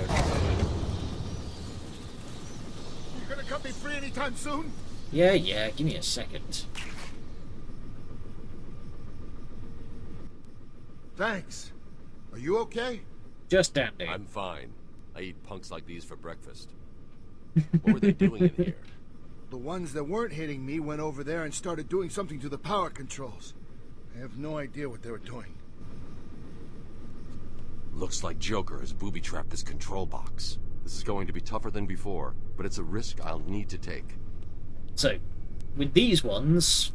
You gonna cut me free anytime soon? Yeah, give me a second. Thanks. Are you okay? Just dandy. I'm fine. I eat punks like these for breakfast. What were they doing in here? The ones that weren't hitting me went over there and started doing something to the power controls. I have no idea what they were doing. Looks like Joker has booby-trapped this control box. This is going to be tougher than before, but it's a risk I'll need to take. So, with these ones,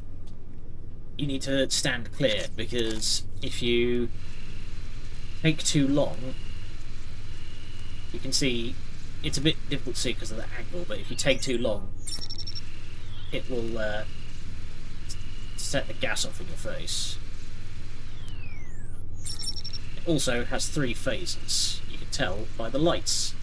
you need to stand clear, because if you take too long, you can see it's a bit difficult to see because of the angle, but if you take too long, it will set the gas off in your face. It also has 3 phases, you can tell by the lights.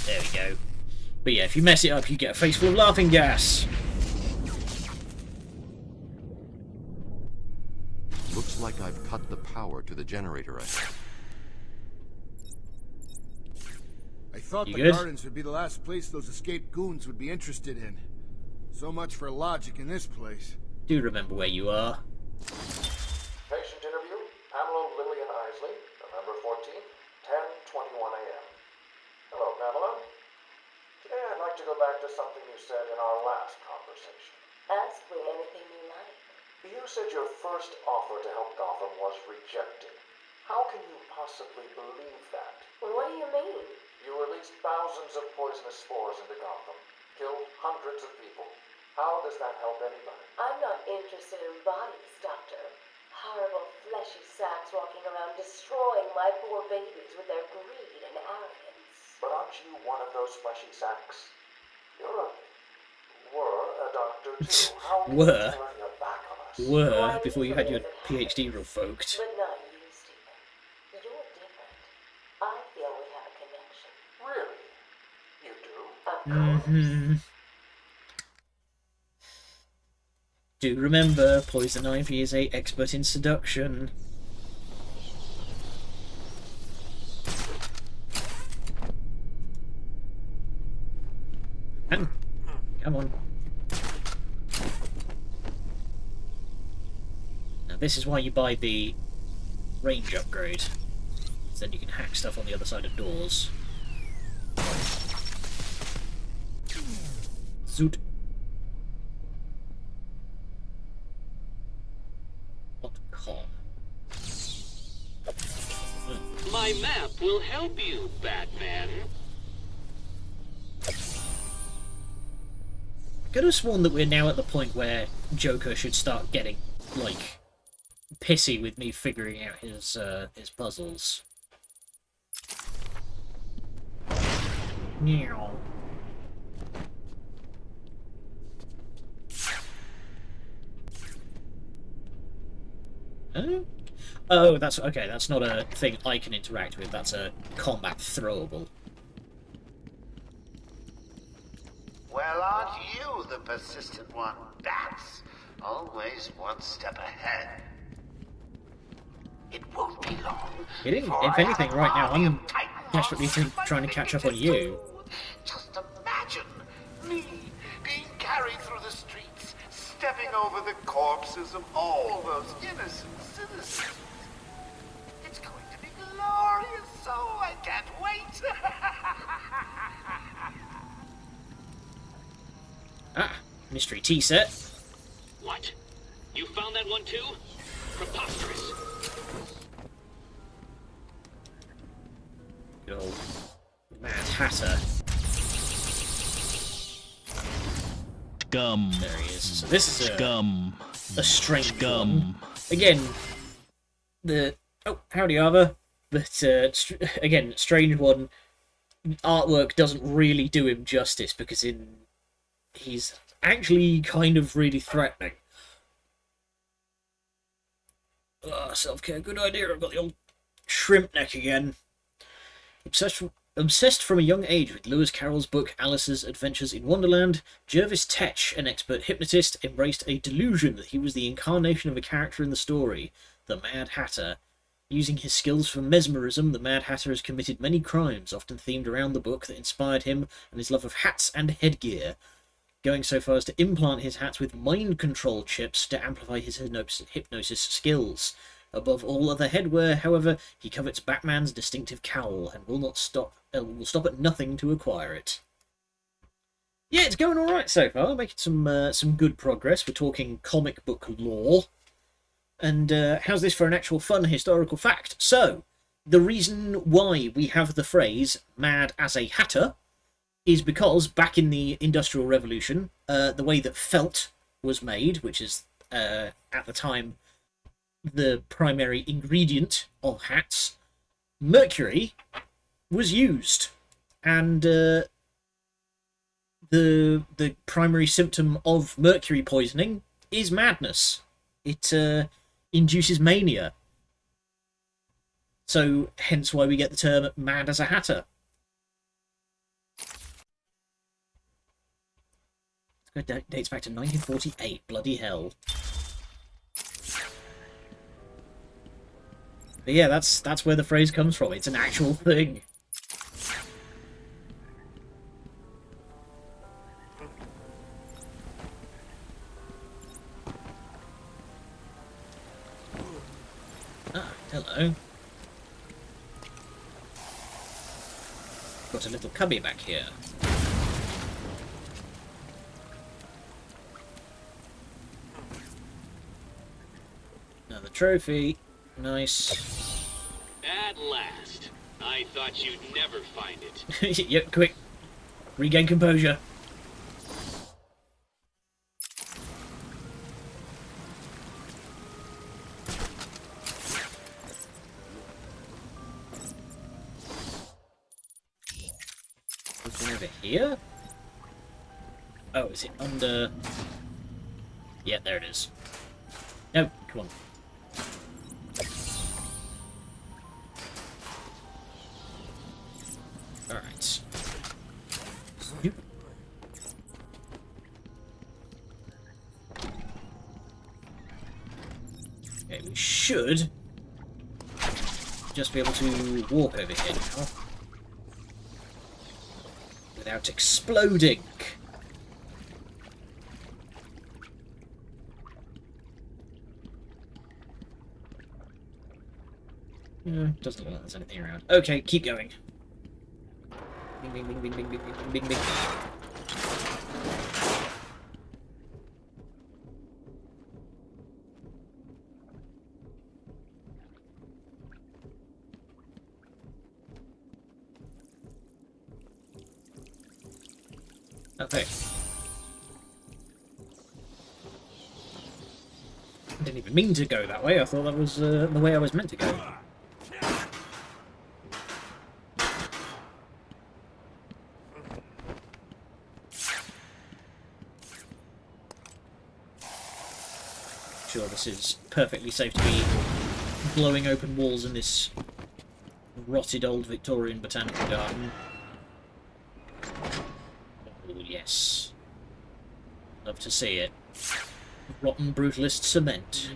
There we go. But yeah, if you mess it up, you get a face full of laughing gas. Looks like I've cut the power to the generator ahead. I thought You the good? gardens would be the last place those escaped goons would be interested in. So much for logic in this place. Do remember where you are. Patient interview, Pamela Lillian Isley, November 14th, 10:21 a.m. Hello, Pamela. Today I'd like to go back to something you said in our last conversation. Ask me anything you like. You said your first offer to help Gotham was rejected. How can you possibly believe that? Well, what do you mean? You released thousands of poisonous spores into Gotham, killed hundreds of people. How does that help anybody? I'm not interested in bodies, Doctor. Horrible fleshy sacks walking around destroying my poor babies with their greed and arrogance. But aren't you one of those fleshy sacks? Were a doctor too. How can you turn your back on us? Were, before you had your PhD revoked. But not you, Stephen. You're different. I feel we have a connection. Really? You do? Of course. Do remember, Poison Ivy is a expert in seduction. Come on. This is why you buy the range upgrade. Then you can hack stuff on the other side of doors. Zoot. .com. My map will help you, Batman. I could have sworn that we're now at the point where Joker should start getting, like, pissy with me figuring out his puzzles. Meow. Oh, that's okay. That's not a thing I can interact with. That's a combat throwable. Well, aren't you the persistent one, Bats? Always one step ahead. It won't be long. If anything, right now I'm desperately trying to catch up on you. Just imagine me being carried through the streets, stepping over the corpses of all those innocent citizens. It's going to be glorious, so I can't wait. Ah, mystery tea set. What? You found that one too? Preposterous. Good old Mad Hatter. Scum. There he is. So this is a strange Scum. one. Again, howdy Arva. But again, strange one. Artwork doesn't really do him justice because he's actually kind of really threatening. Self-care, good idea. I've got the old shrimp neck again. Obsessed from a young age with Lewis Carroll's book Alice's Adventures in Wonderland, Jervis Tetch, an expert hypnotist, embraced a delusion that he was the incarnation of a character in the story, the Mad Hatter. Using his skills for mesmerism, the Mad Hatter has committed many crimes, often themed around the book that inspired him and his love of hats and headgear, going so far as to implant his hats with mind control chips to amplify his hypnosis skills. Above all other headwear, however, he covets Batman's distinctive cowl and will stop at nothing to acquire it. Yeah, it's going all right so far. Making some good progress. We're talking comic book lore. And how's this for an actual fun historical fact? So, the reason why we have the phrase "mad as a hatter" is because back in the Industrial Revolution, the way that felt was made, which is at the time the primary ingredient of hats, mercury was used, and the primary symptom of mercury poisoning is madness. It induces mania. So hence why we get the term "mad as a hatter." It dates back to 1948. Bloody hell. But yeah, that's where the phrase comes from. It's an actual thing. Ah, hello. Got a little cubby back here. Another trophy. Nice. At last. I thought you'd never find it. Yep, quick. Regain composure. There's one over here? Oh, is it under... Yeah, there it is. No, come on. Alright. Okay, we should just be able to walk over here now without exploding. Doesn't look like there's anything around. Okay, keep going. Bing, bing, bing, bing, bing, bing, bing, bing, bing. Okay. I didn't even mean to go that way. I thought that was the way I was meant to go. Sure, this is perfectly safe to be blowing open walls in this rotted old Victorian botanical garden. Oh, yes. Love to see it. Rotten brutalist cement.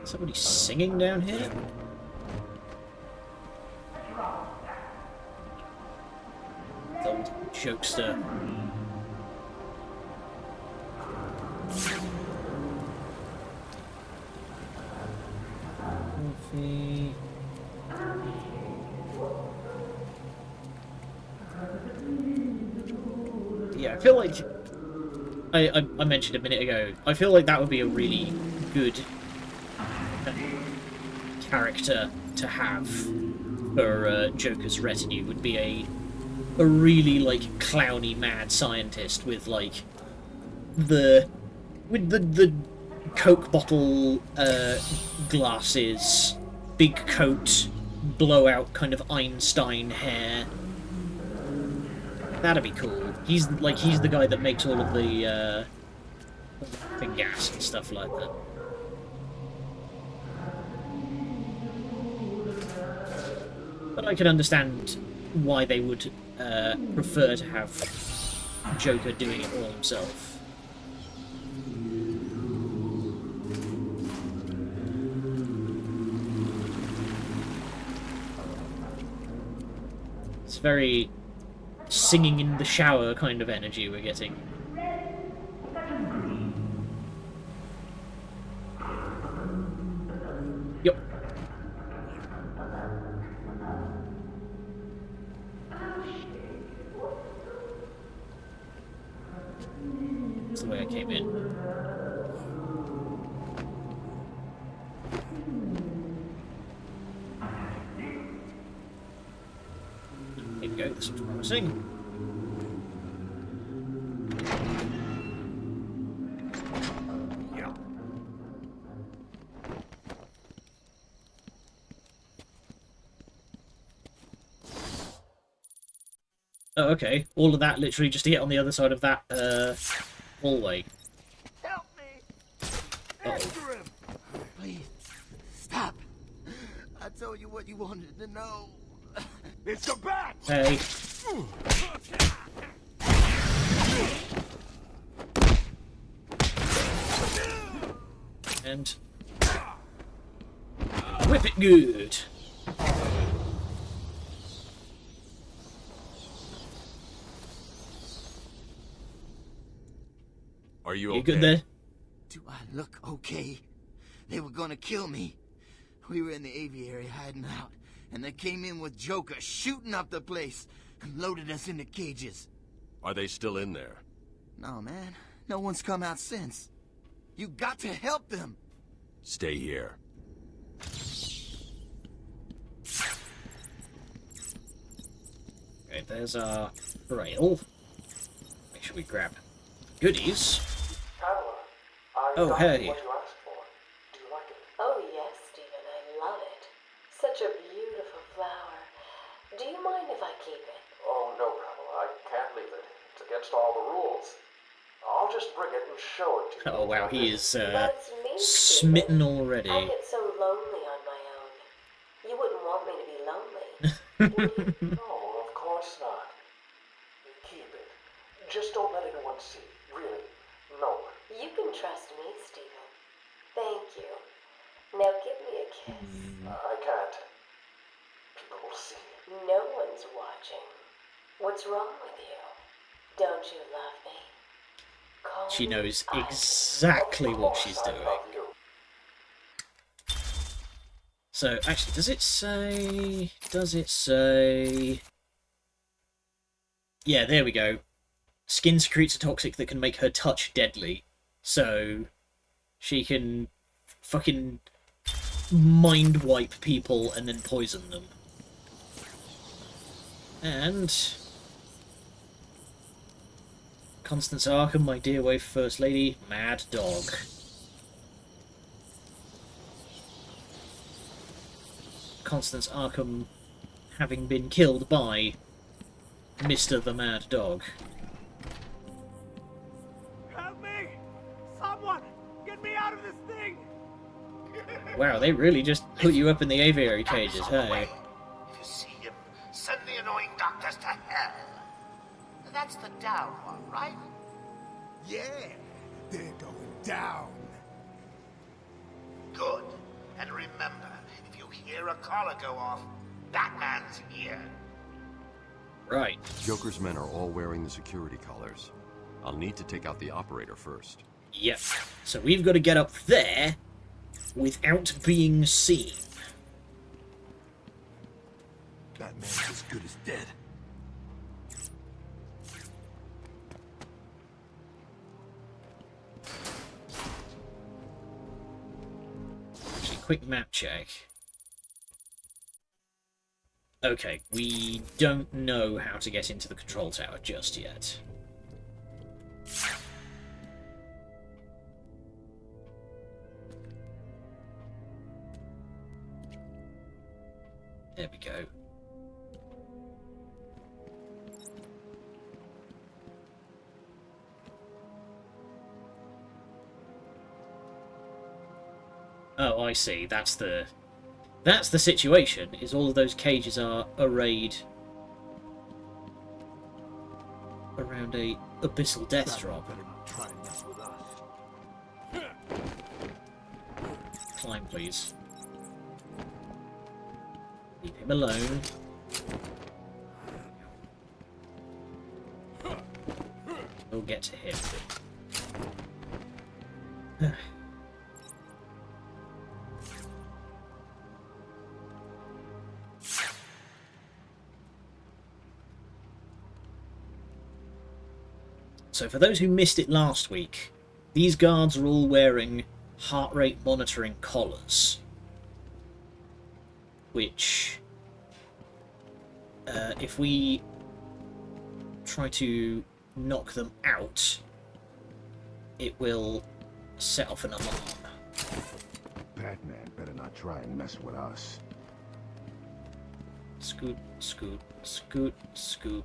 Somebody singing down here? The old jokester. Coffee. Yeah, I feel like I mentioned a minute ago, I feel like that would be a really good character to have for Joker's retinue. Would be a really like clowny mad scientist with like the Coke bottle glasses, big coat, blowout kind of Einstein hair. That'd be cool. He's the guy that makes all of the gas and stuff like that. But I can understand why they would prefer to have Joker doing it all himself. It's very singing in the shower kind of energy we're getting. Yep. That's the way I came in. Here we go, this looks promising. Oh, okay. All of that literally just to get on the other side of that hallway. Help me! After him! Please, stop. I told you what you wanted to know. It's the bat! Hey. And whip it good. Are you You okay? good there? Do I look okay? They were gonna kill me. We were in the aviary hiding out, and they came in with Joker shooting up the place and loaded us into cages. Are they still in there? No, man. No one's come out since. You got to help them. Stay here. Okay, there's our rail. Make sure we grab goodies. Pamela, I Oh, got hey. what you asked for. Do you like it? Oh yes, Stephen, I love it. Such a beautiful flower. Do you mind if I keep it? Oh, no, Pamela, I can't leave it. It's against all the rules. I'll just bring it and show it to you. Oh wow, he is That's me, smitten Stephen. already. I get so lonely on my own. You wouldn't want me to be lonely. No, of course not. Keep it. Just don't let anyone see. Really. No. You can trust me, Stephen. Thank you. Now give me a kiss. I can't. People will see. No one's watching. What's wrong with you? Don't you love me? She knows exactly what she's doing. So, actually, does it say... Yeah, there we go. Skin secretes a toxic that can make her touch deadly. So, she can fucking mind wipe people and then poison them. And... Constance Arkham, my dear wife, First Lady, Mad Dog. Constance Arkham having been killed by Mr. the Mad Dog. Help me! Someone! Get me out of this thing! Wow, they really just put you up in the aviary cages, hey? If you see him, send the annoying doctors to hell. That's the down one, right? Yeah, they're going down. Good. And remember, if you hear a collar go off, Batman's here. Right. Joker's men are all wearing the security collars. I'll need to take out the operator first. Yep. So we've got to get up there without being seen. Batman's as good as dead. Actually, quick map check. Okay, we don't know how to get into the control tower just yet. There we go. Oh, I see. That's the situation, is all of those cages are arrayed around a abyssal death drop. Try and mess with us. Climb, please. Leave him alone. We'll get to him. So for those who missed it last week, these guards are all wearing heart rate monitoring collars, which if we try to knock them out, it will set off an alarm. Batman better not try and mess with us. Scoot, scoot, scoot, scoot.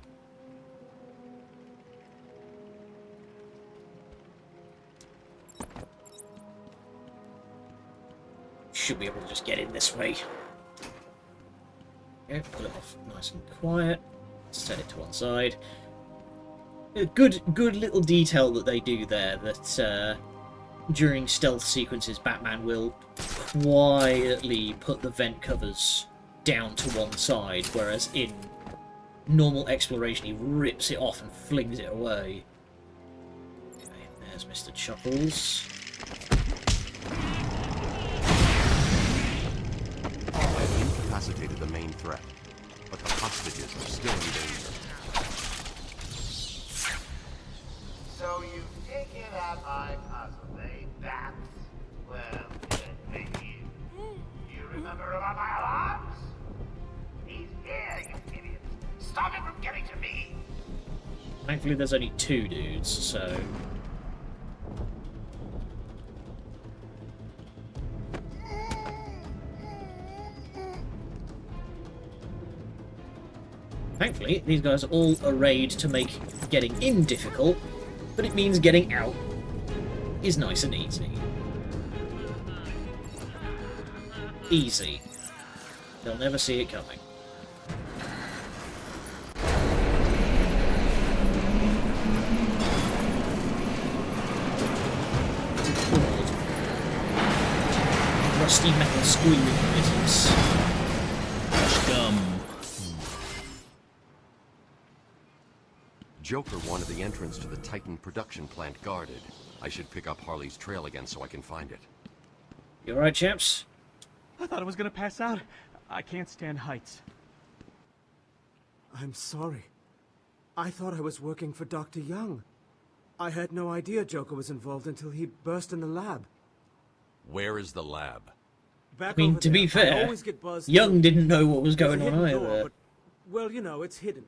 Should be able to just get in this way. Okay, pull it off nice and quiet. Set it to one side. A good little detail that they do there, that during stealth sequences Batman will quietly put the vent covers down to one side, whereas in normal exploration he rips it off and flings it away. Okay, there's Mr. Chuckles. I've incapacitated the main threat, but the hostages are still in danger. So you've taken out my puzzle, eh, Bats? Well, thank you. You remember about my alarms? He's here, you idiot. Stop him from getting to me! Thankfully there's only two dudes, so... Thankfully, these guys are all arrayed to make getting in difficult, but it means getting out is nice and easy. Easy. They'll never see it coming. Rusty metal squealing business. Scum. Joker wanted the entrance to the Titan production plant guarded. I should pick up Harley's trail again so I can find it. You alright, chaps? I thought I was gonna pass out. I can't stand heights. I'm sorry. I thought I was working for Dr. Young. I had no idea Joker was involved until he burst in the lab. Where is the lab? Back I mean, over to be there. I fair, always get buzzed Young through. didn't know what was There's a going on hidden either. door, but, well, you know, it's hidden.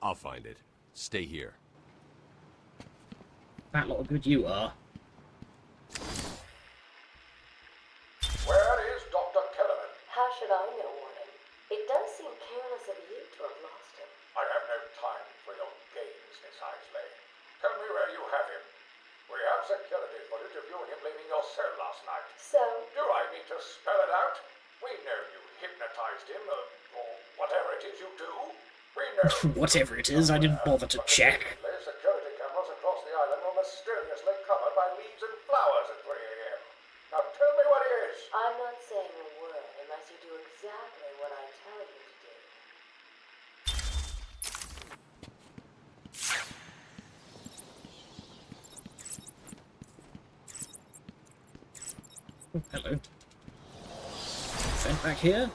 I'll find it. Stay here. That lot of good you are. Where is Dr. Kellerman? How should I know, Warden? It does seem careless of you to have lost him. I have no time for your games, Miss Isley. Tell me where you have him. We have security footage of you and him leaving your cell last night. So? Do I need to spell it out? We know you hypnotized him, or whatever it is you do. We know. Whatever it is, I didn't bother to check. Security cameras across the island were mysteriously covered by leaves and flowers at 3 a.m. Now tell me what it is. I'm not saying a word unless you do exactly what I tell you to do. Oh, hello. Vent back here.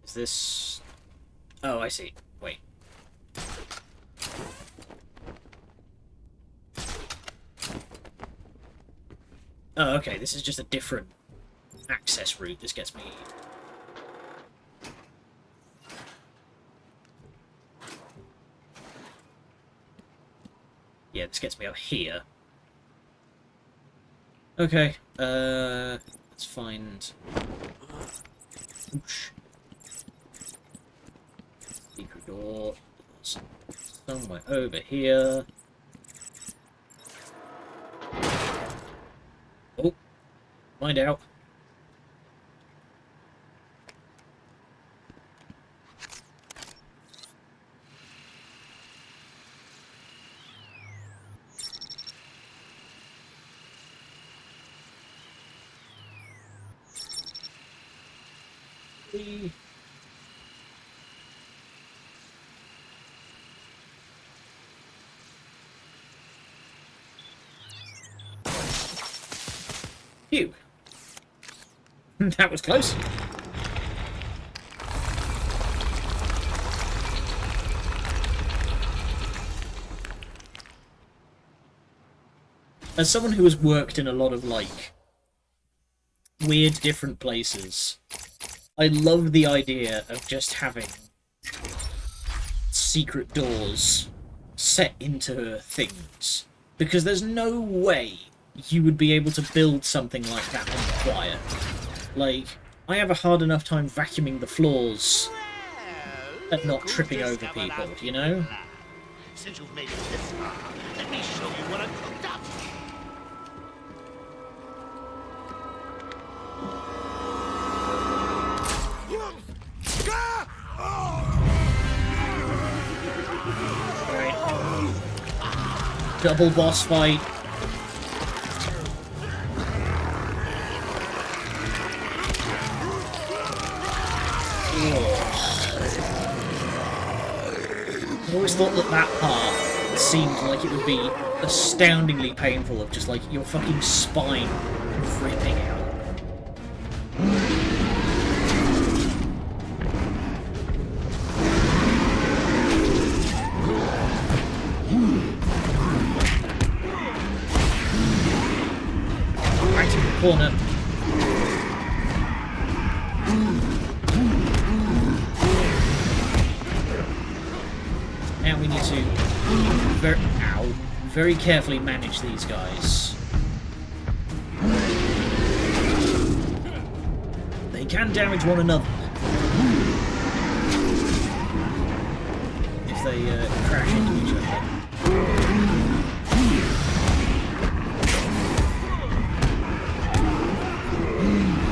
Is this... Oh, I see. Wait. Oh, okay, this is just a different access route. This gets me... Yeah, this gets me up here. Okay, let's find... Oosh. Secret door. Somewhere over here. Oh, find out. Phew. That was close. As someone who has worked in a lot of, like, weird different places, I love the idea of just having secret doors set into things. Because there's no way you would be able to build something like that on the quiet. Like, I have a hard enough time vacuuming the floors and not tripping over people, you know? Since you've made it this far, let me show you what I've cooked up. Right. Double boss fight. I always thought that part seemed like it would be astoundingly painful, of just like your fucking spine ripping out. Right in the corner. Now we need to very carefully manage these guys. They can damage one another if they crash into each other.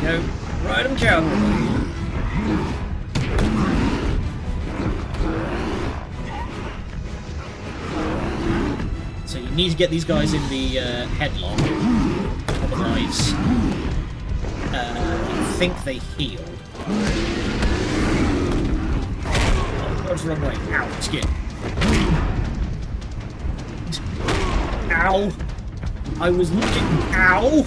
Go, ride 'em, cowboy. So you need to get these guys in the headlock. guys, I think they heal. Oh, that was the wrong way. Ow, skin. Ow! I was looking. Ow!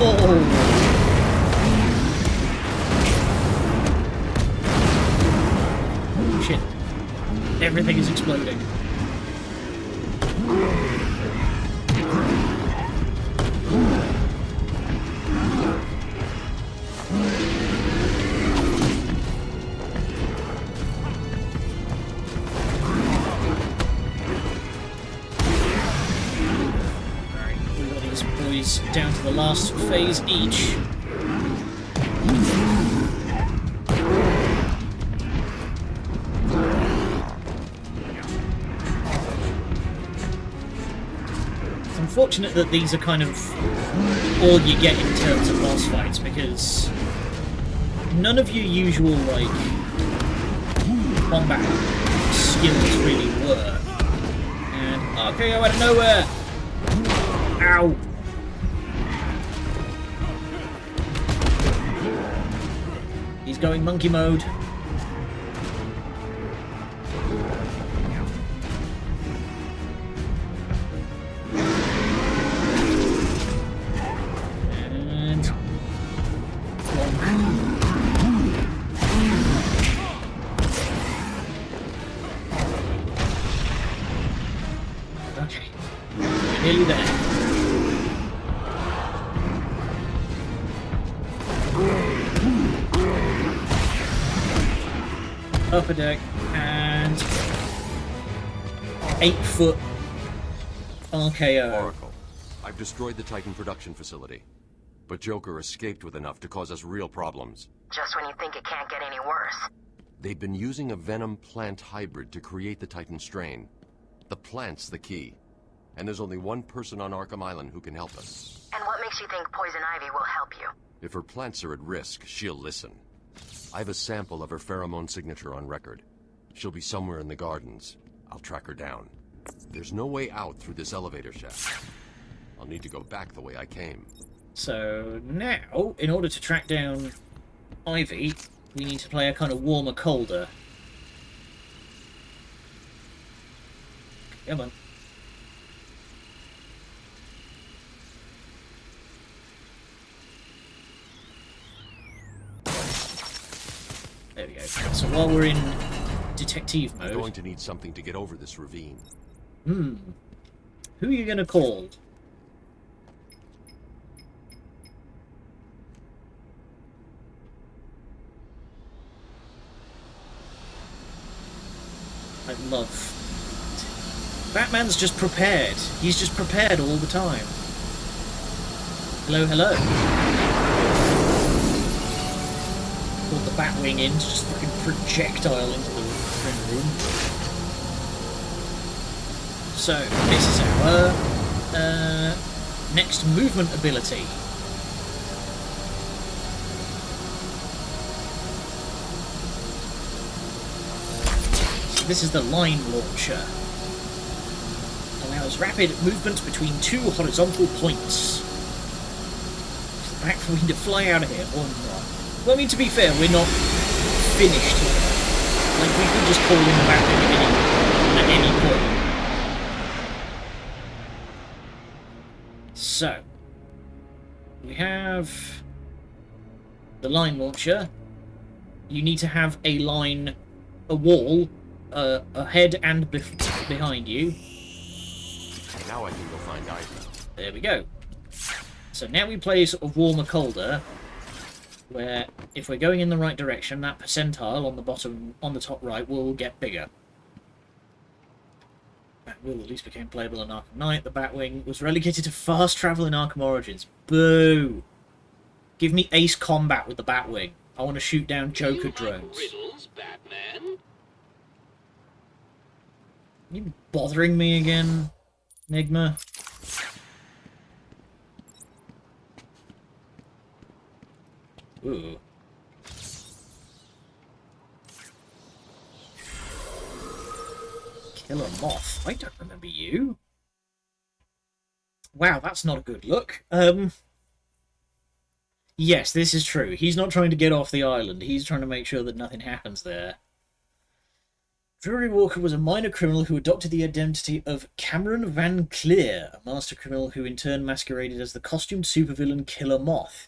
Oh! Shit. Everything is exploding. Boys down to the last phase each. It's unfortunate that these are kind of all you get in terms of boss fights, because none of your usual, like, combat skills really work. And RKO out of nowhere! Ow! He's going monkey mode. And... okay. We're nearly there. Upper deck, and 8-foot RKO. Oracle, I've destroyed the Titan production facility, but Joker escaped with enough to cause us real problems. Just when you think it can't get any worse. They've been using a venom plant hybrid to create the Titan strain. The plant's the key, and there's only one person on Arkham Island who can help us. And what makes you think Poison Ivy will help you? If her plants are at risk, she'll listen. I have a sample of her pheromone signature on record. She'll be somewhere in the gardens. I'll track her down. There's no way out through this elevator shaft. I'll need to go back the way I came. So now, in order to track down Ivy, we need to play a kind of warmer, colder. Come on. There we go. So while we're in detective mode... I'm going to need something to get over this ravine. Who are you going to call? I love... Batman's just prepared. He's just prepared all the time. Hello, hello. Pulled the Batwing in to just fucking projectile into the room. So, this is our next movement ability. So this is the line launcher. Allows rapid movement between two horizontal points. Back for me to fly out of here, or not. Well, I mean, to be fair, we're not finished here. Like, we could just call in the Batwing at any point. So, we have the line launcher. You need to have a line, a wall, ahead and behind you. Now I can go find Ivy. There we go. So now we play sort of warmer, colder, where if we're going in the right direction, that percentile on the bottom, on the top right, will get bigger. Batwheel at least became playable in Arkham Knight. The Batwing was relegated to fast travel in Arkham Origins. Boo! Give me ace combat with the Batwing. I want to shoot down Joker drones. Riddles, Batman? You bothering me again, Enigma? Ooh. Killer Moth. I don't remember you. Wow, that's not a good look. Yes, this is true. He's not trying to get off the island. He's trying to make sure that nothing happens there. Drury Walker was a minor criminal who adopted the identity of Cameron Van Cleer, a master criminal who in turn masqueraded as the costumed supervillain Killer Moth.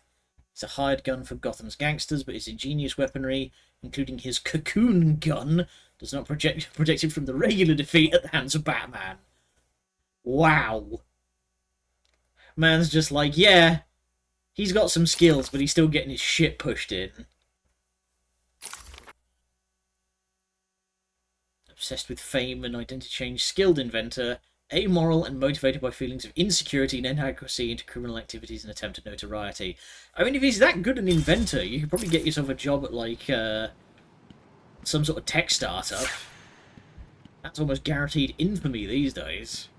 He's a hired gun for Gotham's gangsters, but his ingenious weaponry, including his cocoon gun, does not protect him from the regular defeat at the hands of Batman. Wow. Man's just like, yeah, he's got some skills, but he's still getting his shit pushed in. Obsessed with fame and identity change, skilled inventor, amoral and motivated by feelings of insecurity and inadequacy into criminal activities and attempt at notoriety. I mean, if he's that good an inventor, you could probably get yourself a job at, like, some sort of tech startup. That's almost guaranteed infamy these days.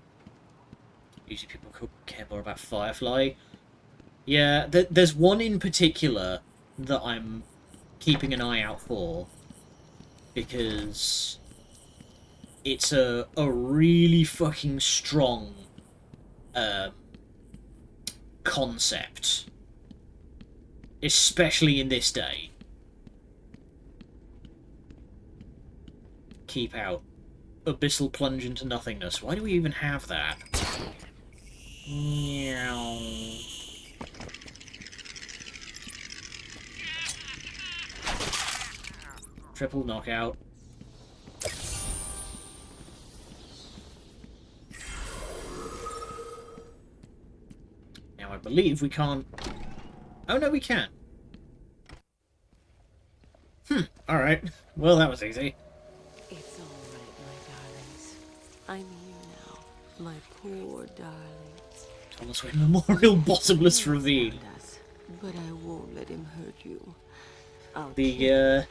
Usually people could care more about Firefly. Yeah, there's one in particular that I'm keeping an eye out for, because it's a really fucking strong concept, especially in this day. Keep out. Abyssal plunge into nothingness. Why do we even have that? Meow. Triple knockout. Now I believe we can't... Oh no, we can. Alright. Well, that was easy. It's all right, my darlings. I'm here now, my poor darlings. Thomas Wayne Memorial Bottomless Ravine. But I won't let him hurt you. The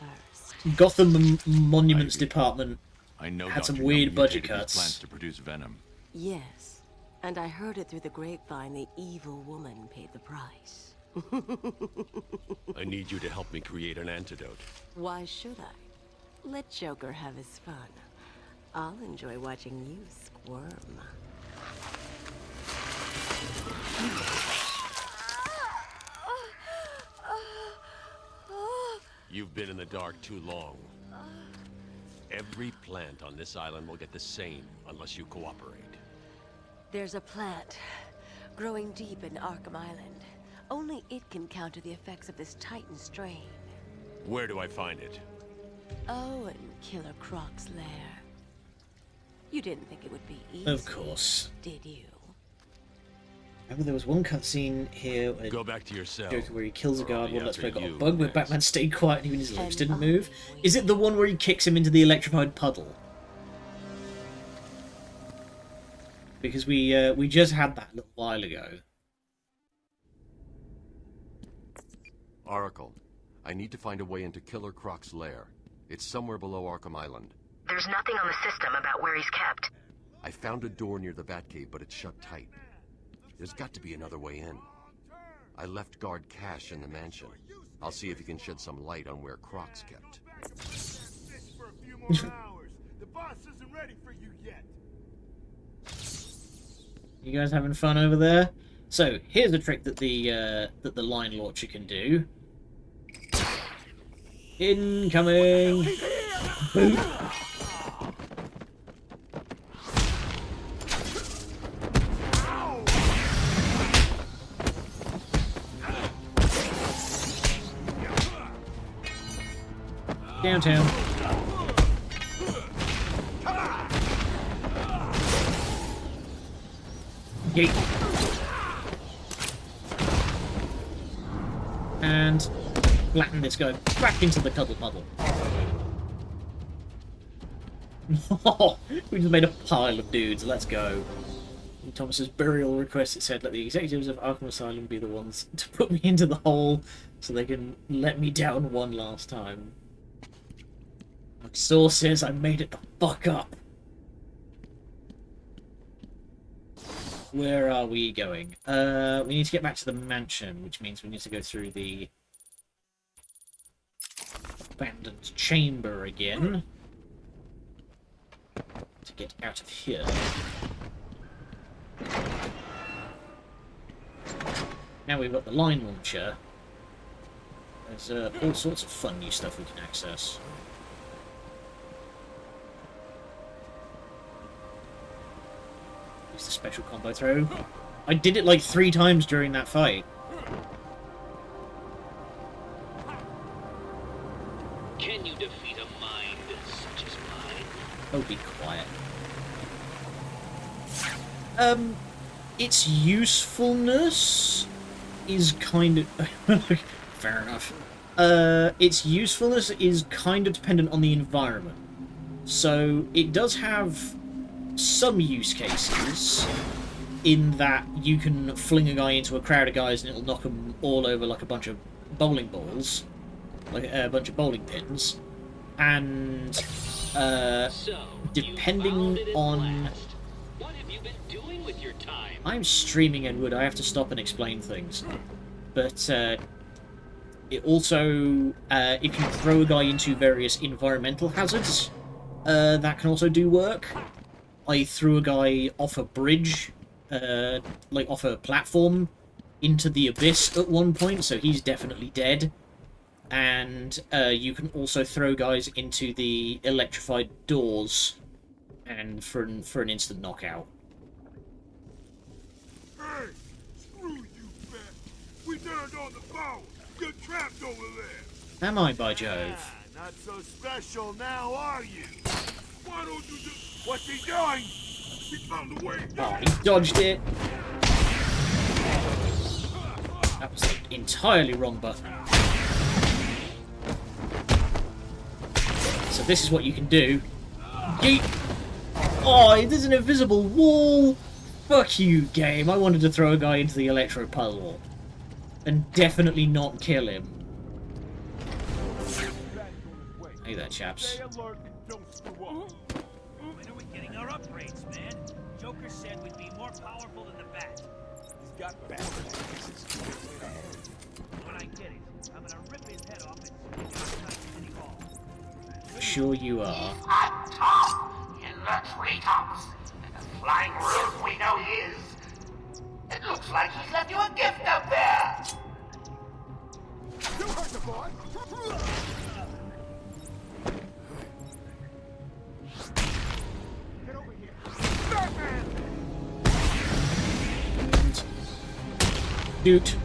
Gotham Monuments Department I know had some Dr. weird Young budget mutated his cuts. plans to produce venom. Yes, and I heard it through the grapevine. The evil woman paid the price. I need you to help me create an antidote. Why should I? Let Joker have his fun. I'll enjoy watching you squirm. You've been in the dark too long. Every plant on this island will get the same unless you cooperate. There's a plant growing deep in Arkham Island. Only it can counter the effects of this Titan strain. Where do I find it? Oh, in Killer Croc's lair. You didn't think it would be easy, Of course. did you? Remember there was one cutscene here where Go back to your cell. Joker where he kills a guard, one Let's Play got a you bug where next. Batman stayed quiet and even his lips didn't move. Is it the one where he kicks him into the electrified puddle? Because we just had that a little while ago. Oracle, I need to find a way into Killer Croc's lair. It's somewhere below Arkham Island. There's nothing on the system about where he's kept. I found a door near the Batcave, but it's shut tight. There's got to be another way in. I left guard Cash in the mansion. I'll see if he can shed some light on where Croc's kept. For a few more hours. The boss isn't ready for you yet. You guys having fun over there? So here's a trick that the line launcher can do. Incoming. Boom. Downtown. Yeet. And flatten this guy back into the cuddle puddle. We just made a pile of dudes. Let's go. In Thomas's burial request, it said, let the executives of Arkham Asylum be the ones to put me into the hole so they can let me down one last time. My source says I made it the fuck up. Where are we going? We need to get back to the mansion, which means we need to go through the abandoned chamber again to get out of here. Now we've got the line launcher. There's all sorts of fun new stuff we can access. Use the special combo throw. I did it like 3 times during that fight. Can you defeat a mind such as mine? Oh, be quiet. Its usefulness is kind of... Fair enough. Its usefulness is kind of dependent on the environment. So, it does have some use cases in that you can fling a guy into a crowd of guys and it'll knock them all over like a bunch of bowling balls. Like a bunch of bowling pins. And, depending on... What have you been doing with your time? I'm streaming, Edward. I have to stop and explain things. But, it also, if you throw a guy into various environmental hazards, that can also do work. I threw a guy off a bridge, like off a platform, into the abyss at one point, so he's definitely dead. And you can also throw guys into the electrified doors, and for an instant knockout. Hey, screw you, man. We turned on the power. You're trapped over there. Am I, by Jove? Ah, not so special now, are you? Why don't you just... What's he doing? He found a way Oh, he dodged it. That was the entirely wrong button. So this is what you can do. Yeet! Oh, there's an invisible wall! Fuck you, game. I wanted to throw a guy into the electro puddle. And definitely not kill him. Hey there, chaps. When are we getting our upgrades, man? Joker said we'd be more powerful than the Bat. He's got batteries. When I get it, I'm gonna rip his head off and stick it inside City Hall. Sure you are. On top, in the treetops. And the flying rude we know he is. It looks like he's left you a gift up there. You heard the boy. Get over here. Batman! Doot.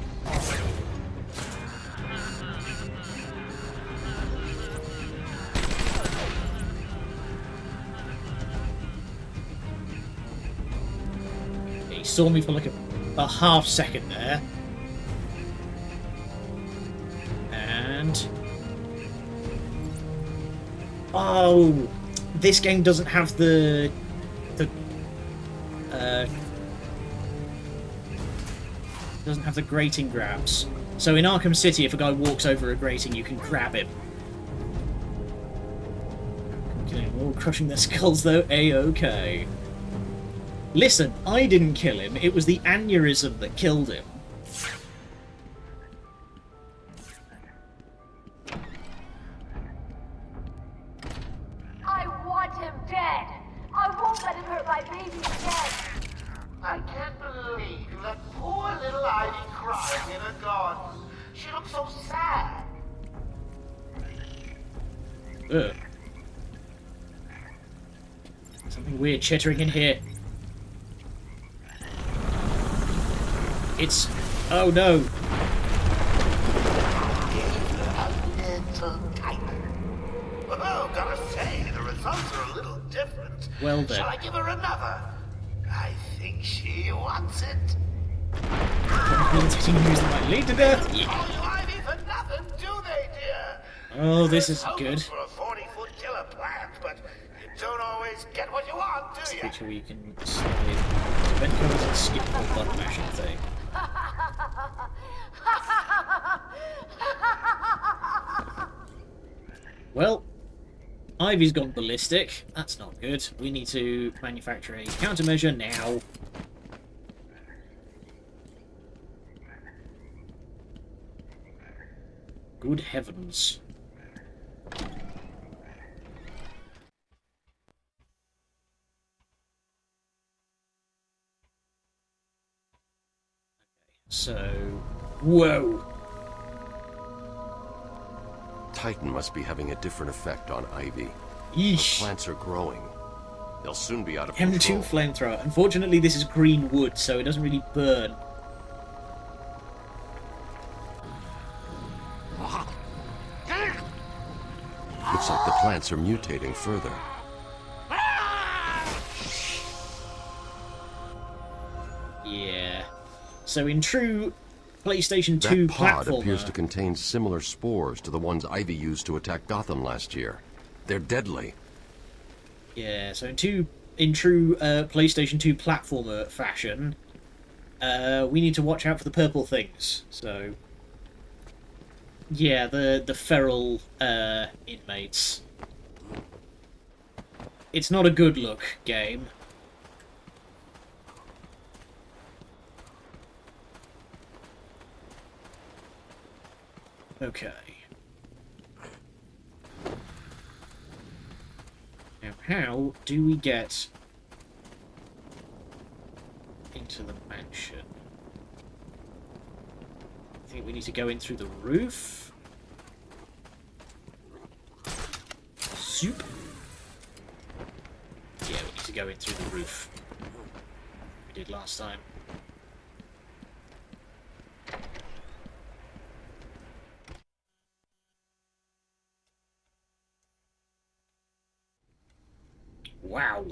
He saw me for like a half second there. And... oh! This game doesn't have the doesn't have the grating grabs. So in Arkham City, if a guy walks over a grating, you can grab him. Okay, we're all crushing their skulls though. A-okay. Listen, I didn't kill him. It was the aneurysm that killed him. I want him dead. I won't let him hurt my baby again. I can't believe you let poor little Ivy cry in her garden. She looks so sad. Ugh. Something weird chittering in here. It's... oh no! Little tight. Oh, gotta say, the results are a little different. Well then. Shall I give her another? I think she wants it. Irritating news that might lead to death? Yeah. Call you Ivy for nothing, do they, dear? Oh, this is good. For a 40-foot killer plant, but you don't always get what you want, do you? Feature where you can slide event covers and skip the button mashing thing. Well, Ivy's gone ballistic. That's not good. We need to manufacture a countermeasure now. Good heavens. So, whoa. Titan must be having a different effect on Ivy. Yeesh. The plants are growing. They'll soon be out of M2 control. flamethrower. Unfortunately, this is green wood, so it doesn't really burn. Looks like the plants are mutating further. Yeah. So in true PlayStation 2 That pod platformer... appears to contain similar spores to the ones Ivy used to attack Gotham last year. They're deadly. Yeah, so in true PlayStation 2 platformer fashion, we need to watch out for the purple things. So, yeah, the feral inmates. It's not a good look game. Okay. Now, how do we get into the mansion? I think we need to go in through the roof. Soup. Yeah, we need to go in through the roof. We did last time. Wow.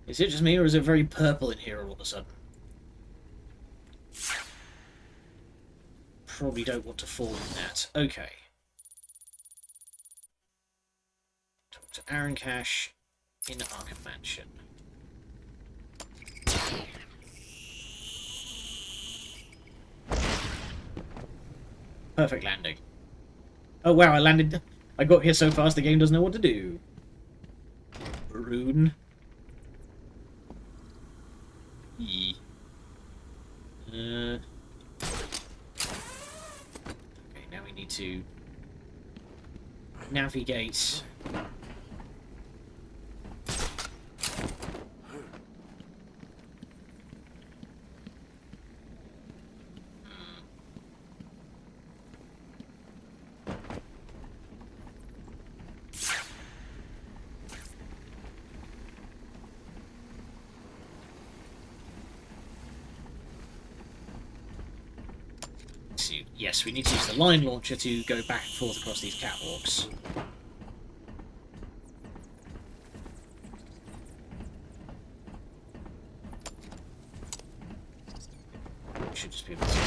Is it just me, or is it very purple in here all of a sudden? Probably don't want to fall in that. Okay. Talk to Aaron Cash in Arkham Mansion. Perfect landing. Oh wow, I landed... I got here so fast the game doesn't know what to do. Rune. Okay, now we need to navigate. Yes, we need to use the line launcher to go back and forth across these catwalks. We should just be able to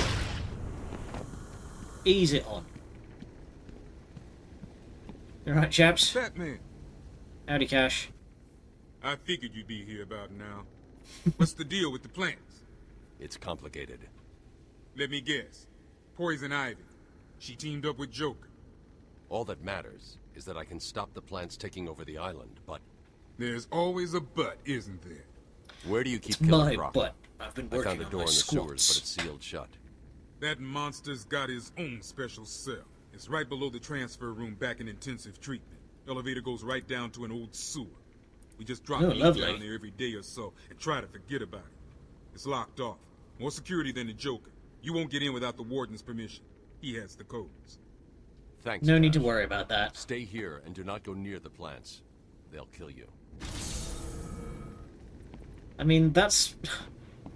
ease it on. Alright, chaps. Batman. Howdy, Cash. I figured you'd be here about now. What's the deal with the plants? It's complicated. Let me guess. Poison Ivy. She teamed up with Joker. All that matters is that I can stop the plants taking over the island, but... There's always a but, isn't there? Where do you keep It's Killer my Croc? butt. I've been I working found a on door my in the squats. sewers, but it's sealed shut. That monster's got his own special cell. It's right below the transfer room back in intensive treatment. Elevator goes right down to an old sewer. We just drop meat lovely. down there every day or so and try to forget about it. It's locked off. More security than the Joker. You won't get in without the warden's permission. He has the codes. Thanks, No need to Cash. worry about that. Stay here and do not go near the plants. They'll kill you. I mean, that's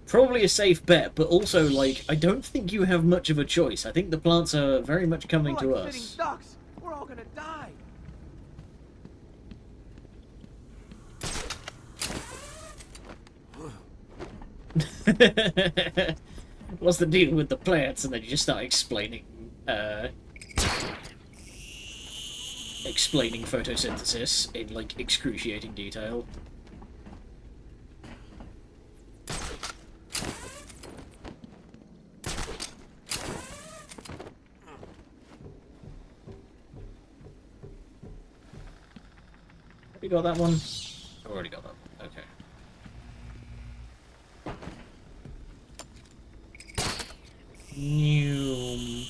probably a safe bet, but also, like, I don't think you have much of a choice. I think the plants are very much coming to We're like us. sitting ducks. We're all gonna die. What's the deal with the plants? And then you just start explaining photosynthesis in, like, excruciating detail. Have you got that one? I've already got that one. Okay. New.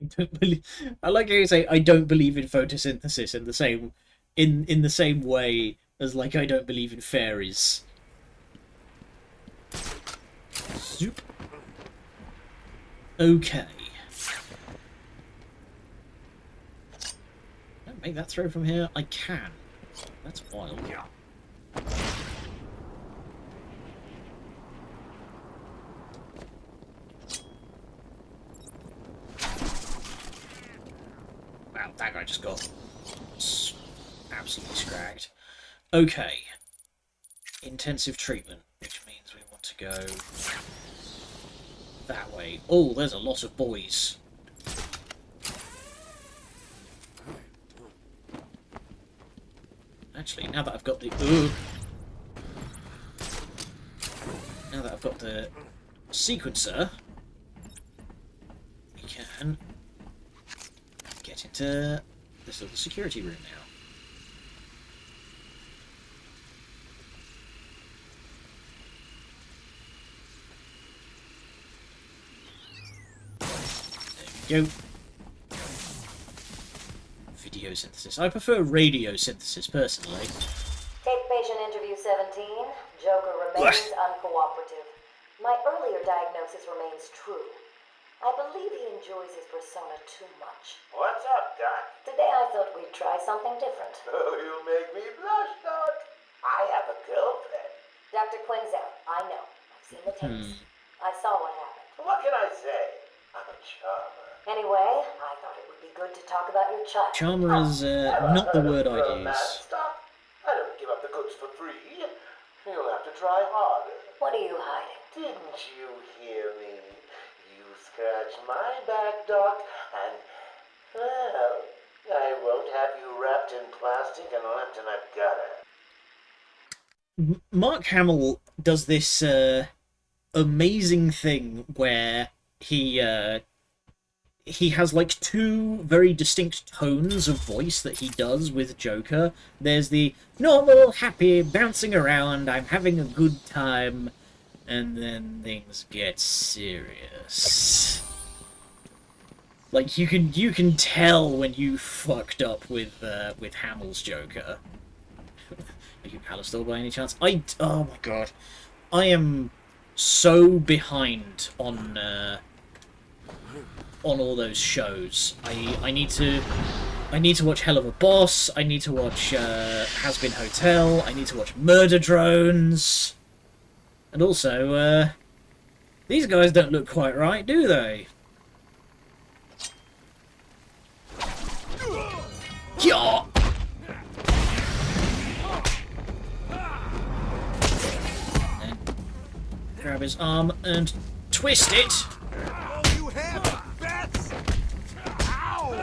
I don't believe. I like how you say I don't believe in photosynthesis in the same way as like I don't believe in fairies. Zoop. Okay. Can I make that throw from here? I can. That's wild. Yeah. Wow, that guy just got absolutely scragged. Okay. Intensive treatment, which means we want to go that way. Oh, there's a lot of boys. Actually, now that I've got the... Now that I've got the sequencer, we can get into this little security room now. There we go. Video synthesis. I prefer radio synthesis, personally. Take patient interview 17. Joker remains uncooperative. My earlier diagnosis remains true. I believe he enjoys his persona too much. What's up, Doc? Today I thought we'd try something different. Oh, you make me blush, Doc. I have a girlfriend. Dr. Quinn's out. I know. I've seen the tapes. I saw what happened. What can I say? I'm a charmer. Anyway, I thought it would be good to talk about your child. Charmer is not the word I'd use. Stop. I don't give up the goods for free. You'll have to try harder. What are you hiding? Didn't you hear me? You scratch my back, Doc, and, well, I won't have you wrapped in plastic and left in a gutter. Mark Hamill does this amazing thing where he has like two very distinct tones of voice that he does with Joker. There's the normal, happy, bouncing around, I'm having a good time, and then things get serious. Like you can tell when you fucked up with Hamill's Joker. Are you Palestine by any chance? Oh my god, I am so behind on all those shows. I need to watch Hell of a Boss. I need to watch Has Been Hotel. I need to watch Murder Drones. And also, these guys don't look quite right, do they? Yeah. And grab his arm and twist it. You have bats! Ow!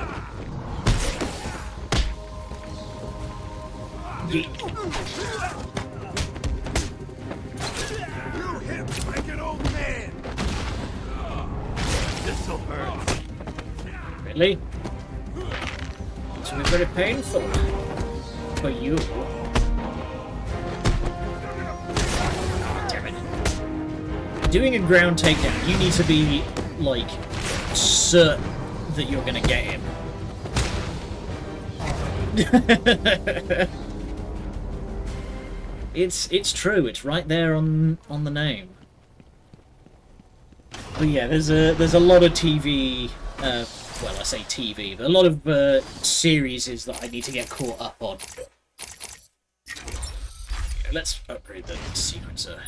You hit like an old man! This'll hurt. Really? It's going to be very painful for you. Damn it. Doing a ground takedown, you need to be, like, certain that you're going to get him. It's true, it's right there on the name. But yeah, there's a lot of TV, well, I say TV, but a lot of series that I need to get caught up on. Yeah, let's upgrade the sequencer.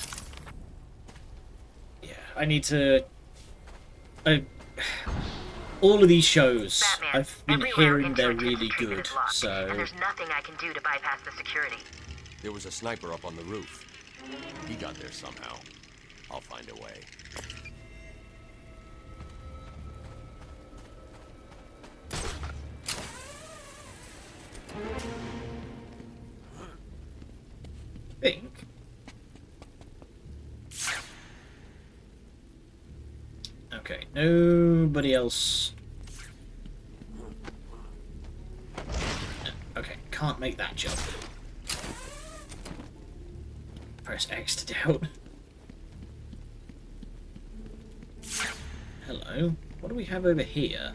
Yeah, I need to... all of these shows, Batman, I've been hearing they're really good, so... And there's nothing I can do to bypass the security. There was a sniper up on the roof. He got there somehow. I'll find a way. Think. Okay, nobody else. Okay, can't make that jump. Press X to doubt. Hello. What do we have over here?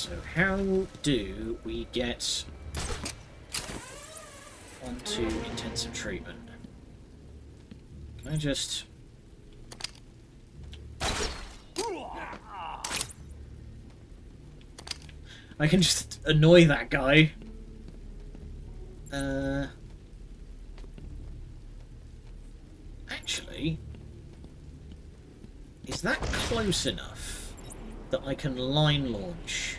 So how do we get onto intensive treatment? Can I just... I can just annoy that guy. Actually, is that close enough that I can line launch?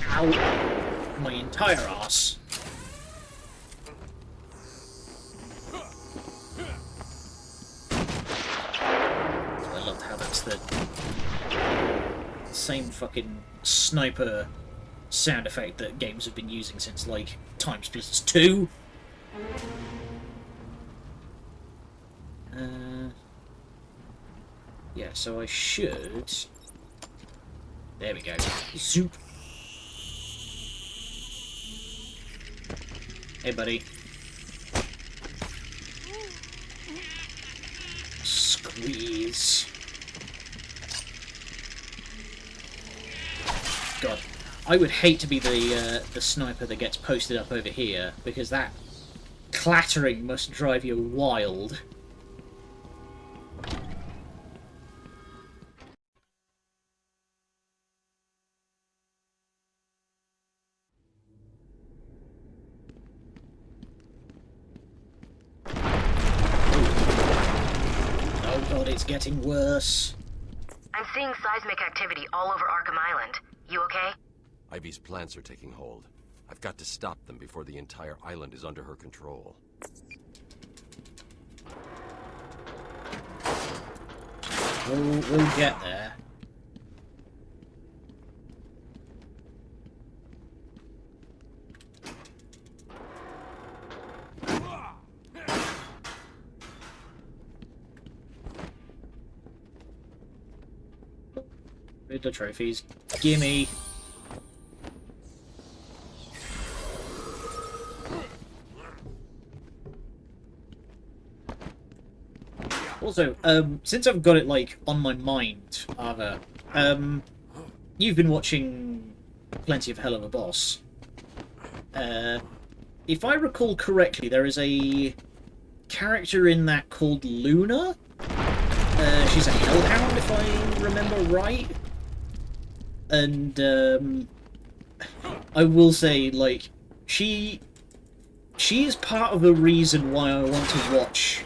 Ow! My entire ass. I love how that's the same fucking sniper sound effect that games have been using since, like, Time Splitters 2. Yeah, so I should... There we go. Zoop. Hey, buddy. Squeeze. God, I would hate to be the sniper that gets posted up over here, because that clattering must drive you wild. Oh god, it's getting worse. I'm seeing seismic activity all over Arkham Island. You okay? Ivy's plants are taking hold. I've got to stop them before the entire island is under her control. We'll get there. Read the trophies. Gimme! Also, since I've got it, like, on my mind, Ava, you've been watching plenty of Hell of a Boss. If I recall correctly, there is a character in that called Luna? She's a hellhound, if I remember right. And, I will say, like, she is part of the reason why I want to watch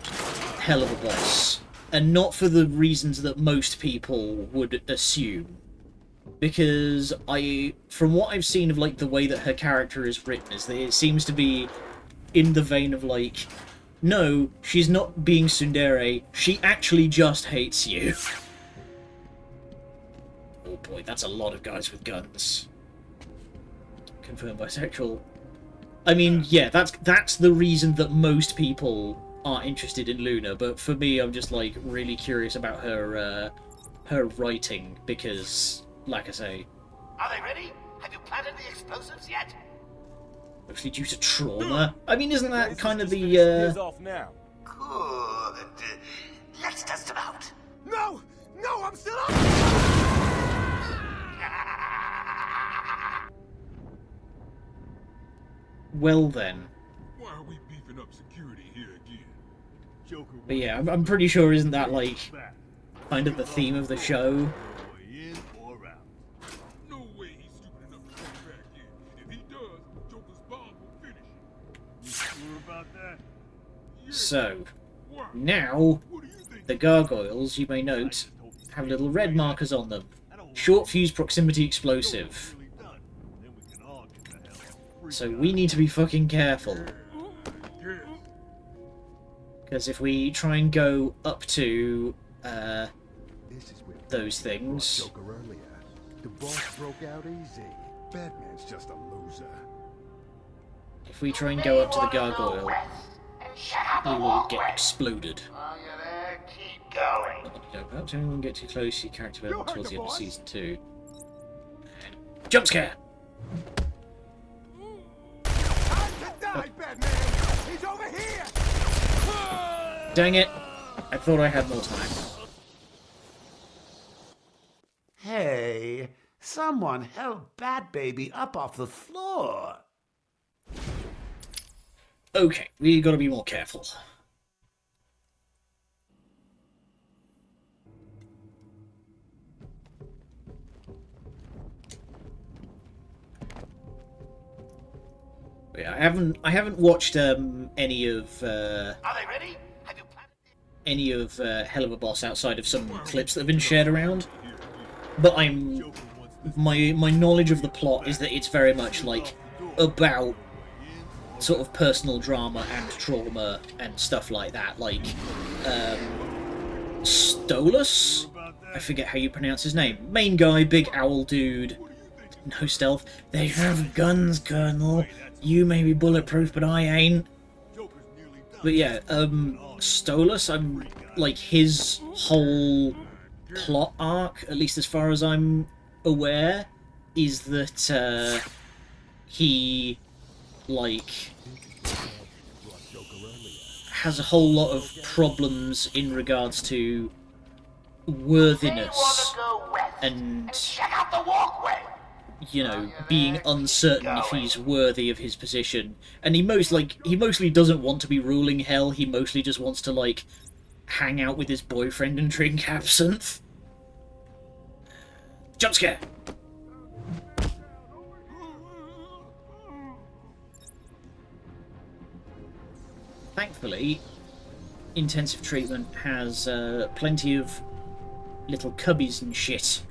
Hell of a Boss, and not for the reasons that most people would assume. Because from what I've seen of, like, the way that her character is written, is that it seems to be in the vein of, like, no, she's not being tsundere, she actually just hates you. Oh boy, that's a lot of guys with guns. Confirmed bisexual. I mean, yeah, that's the reason that most people aren't interested in Luna, but for me, I'm just, like, really curious about her writing, because, like I say... Are they ready? Have you planted the explosives yet? Mostly due to trauma. I mean, isn't that kind of the, off now. Good. Let's test them out. No! No, I'm still up! Well then. Why are we beefing up security here again? Joker, But yeah, I'm pretty sure isn't that, like, kind of the theme of the show? in or out? No way he's stupid enough to come back in. If he does, Joker's bomb will finish him. You sure about that? So, now, the gargoyles, you may note, have little red markers on them. Short fuse proximity explosive. So we need to be fucking careful. Because if we try and go up to those things... Joker earlier. The boss broke out easy. Batman's just a loser. If we try and go up to the gargoyle, he will get exploded. Keep going. Don't help anyone get too close, your character development towards the end of Season 2. And jump scare! Die, Batman! He's over here! Dang it! I thought I had more time. Hey, Someone held Bat Baby up off the floor. Okay, we gotta be more careful. Yeah, I haven't watched any of Hell of a Boss outside of some clips that have been shared around. But my knowledge of the plot is that it's very much like about sort of personal drama and trauma and stuff like that. Like Stolas? I forget how you pronounce his name. Main guy, big owl dude. No stealth. They have guns, Colonel. You may be bulletproof, but I ain't. But yeah, Stolas, I'm like his whole plot arc, at least as far as I'm aware, is that he like has a whole lot of problems in regards to worthiness and you know, being uncertain if he's worthy of his position. And he mostly doesn't want to be ruling hell, he mostly just wants to, like, hang out with his boyfriend and drink absinthe. Jump scare! Thankfully, intensive treatment has plenty of little cubbies and shit.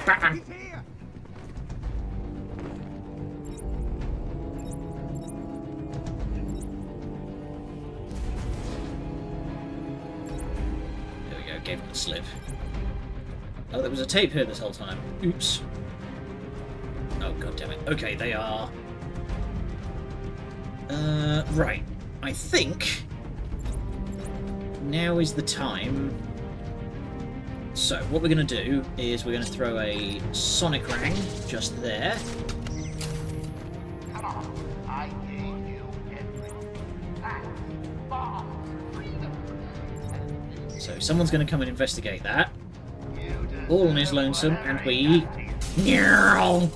Bam! There we go, gave him the slip. Oh, there was a tape here this whole time. Oops. Oh, god damn it. Okay, they are... right. I think... now is the time... So, what we're going to do is we're going to throw a Sonic Rang just there. Come on, I gave you everything. Facts, bombs, freedom. So, someone's going to come and investigate that. All on his lonesome, and we... Meow!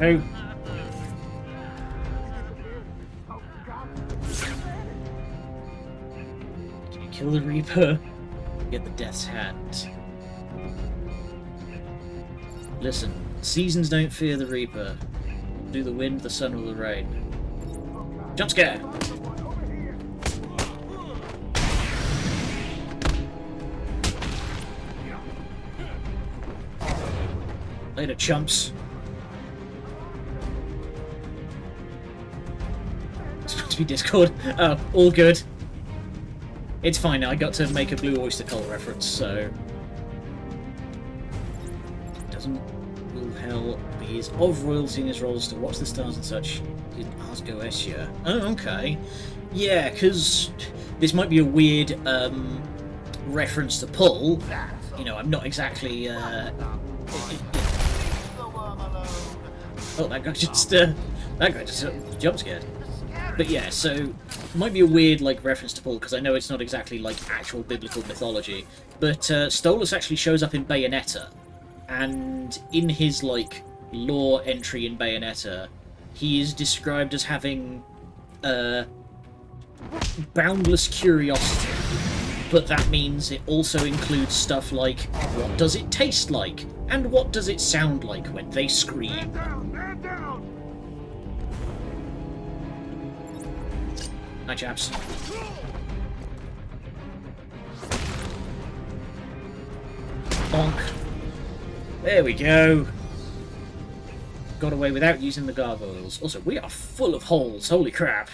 Oh. Kill the Reaper, get the Death's Hand. Listen, seasons don't fear the Reaper. Do the wind, the sun, or the rain. Jump scare! Later, chumps. It's supposed to be Discord. Oh, all good. It's fine now, I got to make a Blue Oyster Cult reference, so... Doesn't will hell be his of royalty in his roles to watch the stars and such in Asgoetia? Oh, okay. Yeah, because this might be a weird reference to pull. You know, I'm not exactly... Oh, that guy just jump scared. But yeah, so it might be a weird like reference to Paul because I know it's not exactly like actual biblical mythology. But Stolas actually shows up in Bayonetta, and in his like lore entry in Bayonetta, he is described as having boundless curiosity. But that means it also includes stuff like what does it taste like, and what does it sound like when they scream. Hi, chaps. Bonk. There we go. Got away without using the gargoyles. Also, we are full of holes. Holy crap.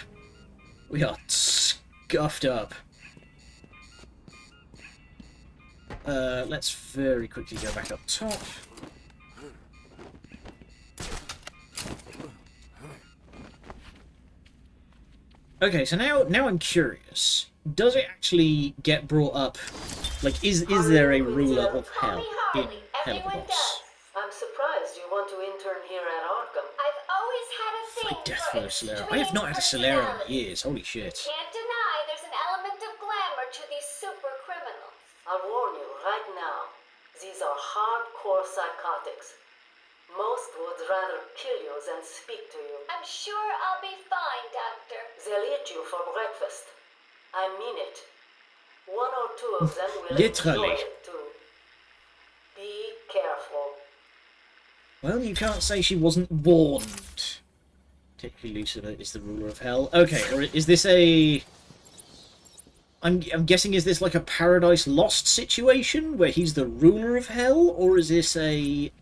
We are scuffed up. Let's very quickly go back up top. Okay, so now I'm curious. Does it actually get brought up? Like, is there a ruler of hell in hell of a Everyone boss. does. I'm surprised you want to intern here at Arkham. I've always had a thing Fight death for for a Solero. I have extreme not had a Solero in personality. years. Holy shit. Can't deny there's an element of glamour to these super criminals. I'll warn you right now. These are hardcore psychotics. Most would rather kill you than speak to you. I'm sure I'll be fine, Doctor. They'll eat you for breakfast. I mean it. One or two of them will Literally. enjoy it too. Be careful. Well, you can't say she wasn't warned. Particularly Lucifer is the ruler of hell. Okay, or is this a... I'm guessing, is this like a Paradise Lost situation where he's the ruler of hell, or is this a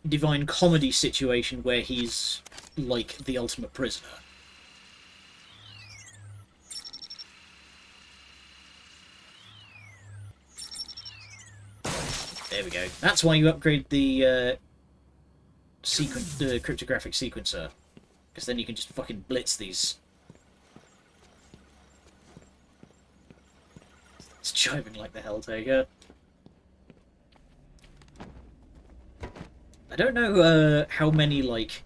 Divine Comedy situation where he's like the ultimate prisoner? There we go. That's why you upgrade the cryptographic sequencer, because then you can just fucking blitz these. It's jiving like the Helltaker. I don't know how many like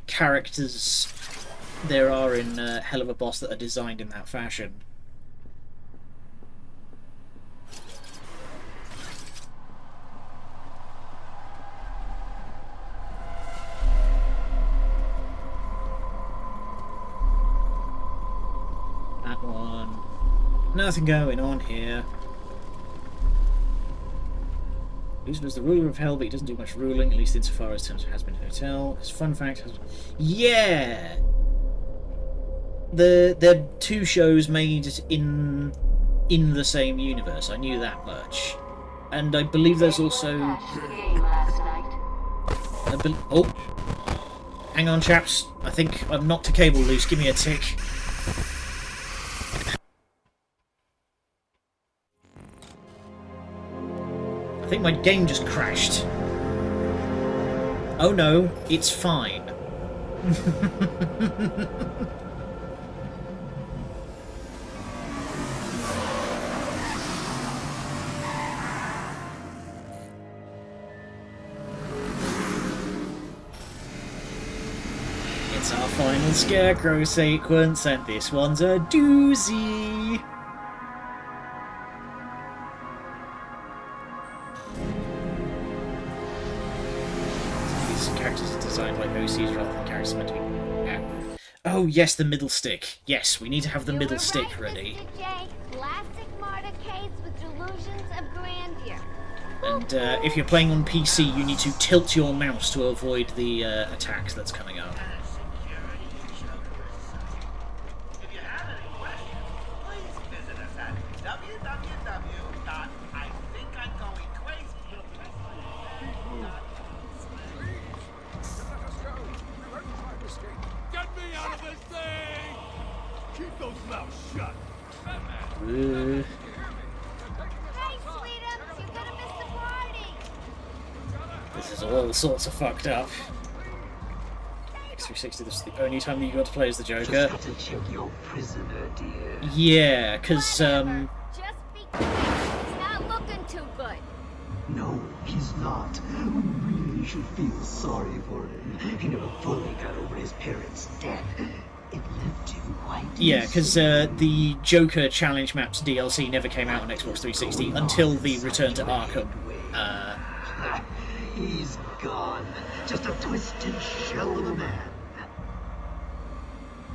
characters there are in Hell of a Boss that are designed in that fashion. That one. Nothing going on here. Lucifer's the ruler of hell, but he doesn't do much ruling, at least insofar as terms of Has Been Hotel. His fun fact has... Yeah! They're two shows made in the same universe. I knew that much. And I believe there's also... Oh! Hang on, chaps. I think I've knocked a cable loose. Give me a tick. I think my game just crashed. Oh no, it's fine. It's our final Scarecrow sequence, and this one's a doozy. Characters are designed like OCs rather than characters meant to be. Oh yes, the middle stick. Yes, we need to have the middle stick ready. Mr. J, classic martyr with delusions of grandeur. And if you're playing on PC, you need to tilt your mouse to avoid the attacks that's coming up. If you have any questions, please visit us at www.ithinkimgoingcrazy.com. Get me out of this thing! Keep those mouths shut. Hey, sweetums, you're gonna miss the party. This is all sorts of fucked up. X360, this is the only time that you got to play as the Joker. Just have to check your prisoner, dear. Yeah, because, Just be quiet. He's not looking too good. No, he's not. We really should feel sorry for him. He never fully got over his parents' death. It left him quite yeah, because the Joker Challenge Maps DLC never came out on Xbox 360 until the Return to Arkham. He's gone. Just a twisted shell of a man.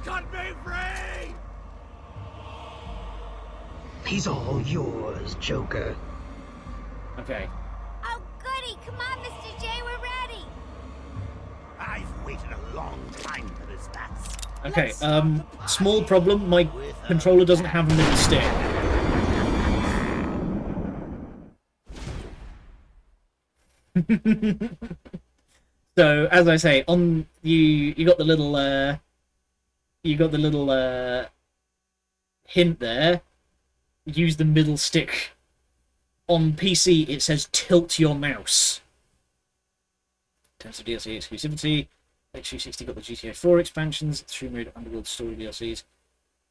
Cut me free! He's all yours, Joker. Okay. Oh, goody. Come on, Mr. J, we're ready. I've waited a long time for this, Bats. Okay, small problem, my controller doesn't have a middle stick. So, as I say, on you got the little hint there. Use the middle stick. On PC, it says tilt your mouse. In terms of DLC exclusivity, X360 got the GTA 4 expansions, 3 Mode Underworld Story DLCs.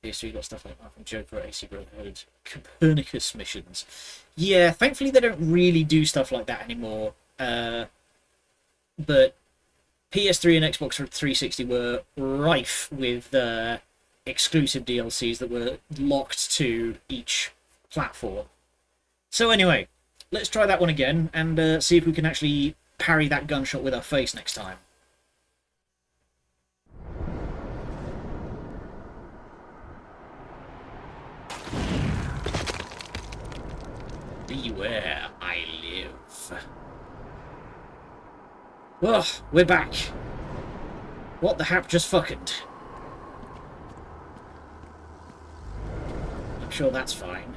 PS3 got stuff like that from Joker, AC Brotherhood, Copernicus missions. Yeah, thankfully they don't really do stuff like that anymore. But PS3 and Xbox 360 were rife with exclusive DLCs that were locked to each platform. So anyway, let's try that one again and see if we can actually parry that gunshot with our face next time. Beware, I live. Well, we're back. What the hap just fucking? I'm sure that's fine.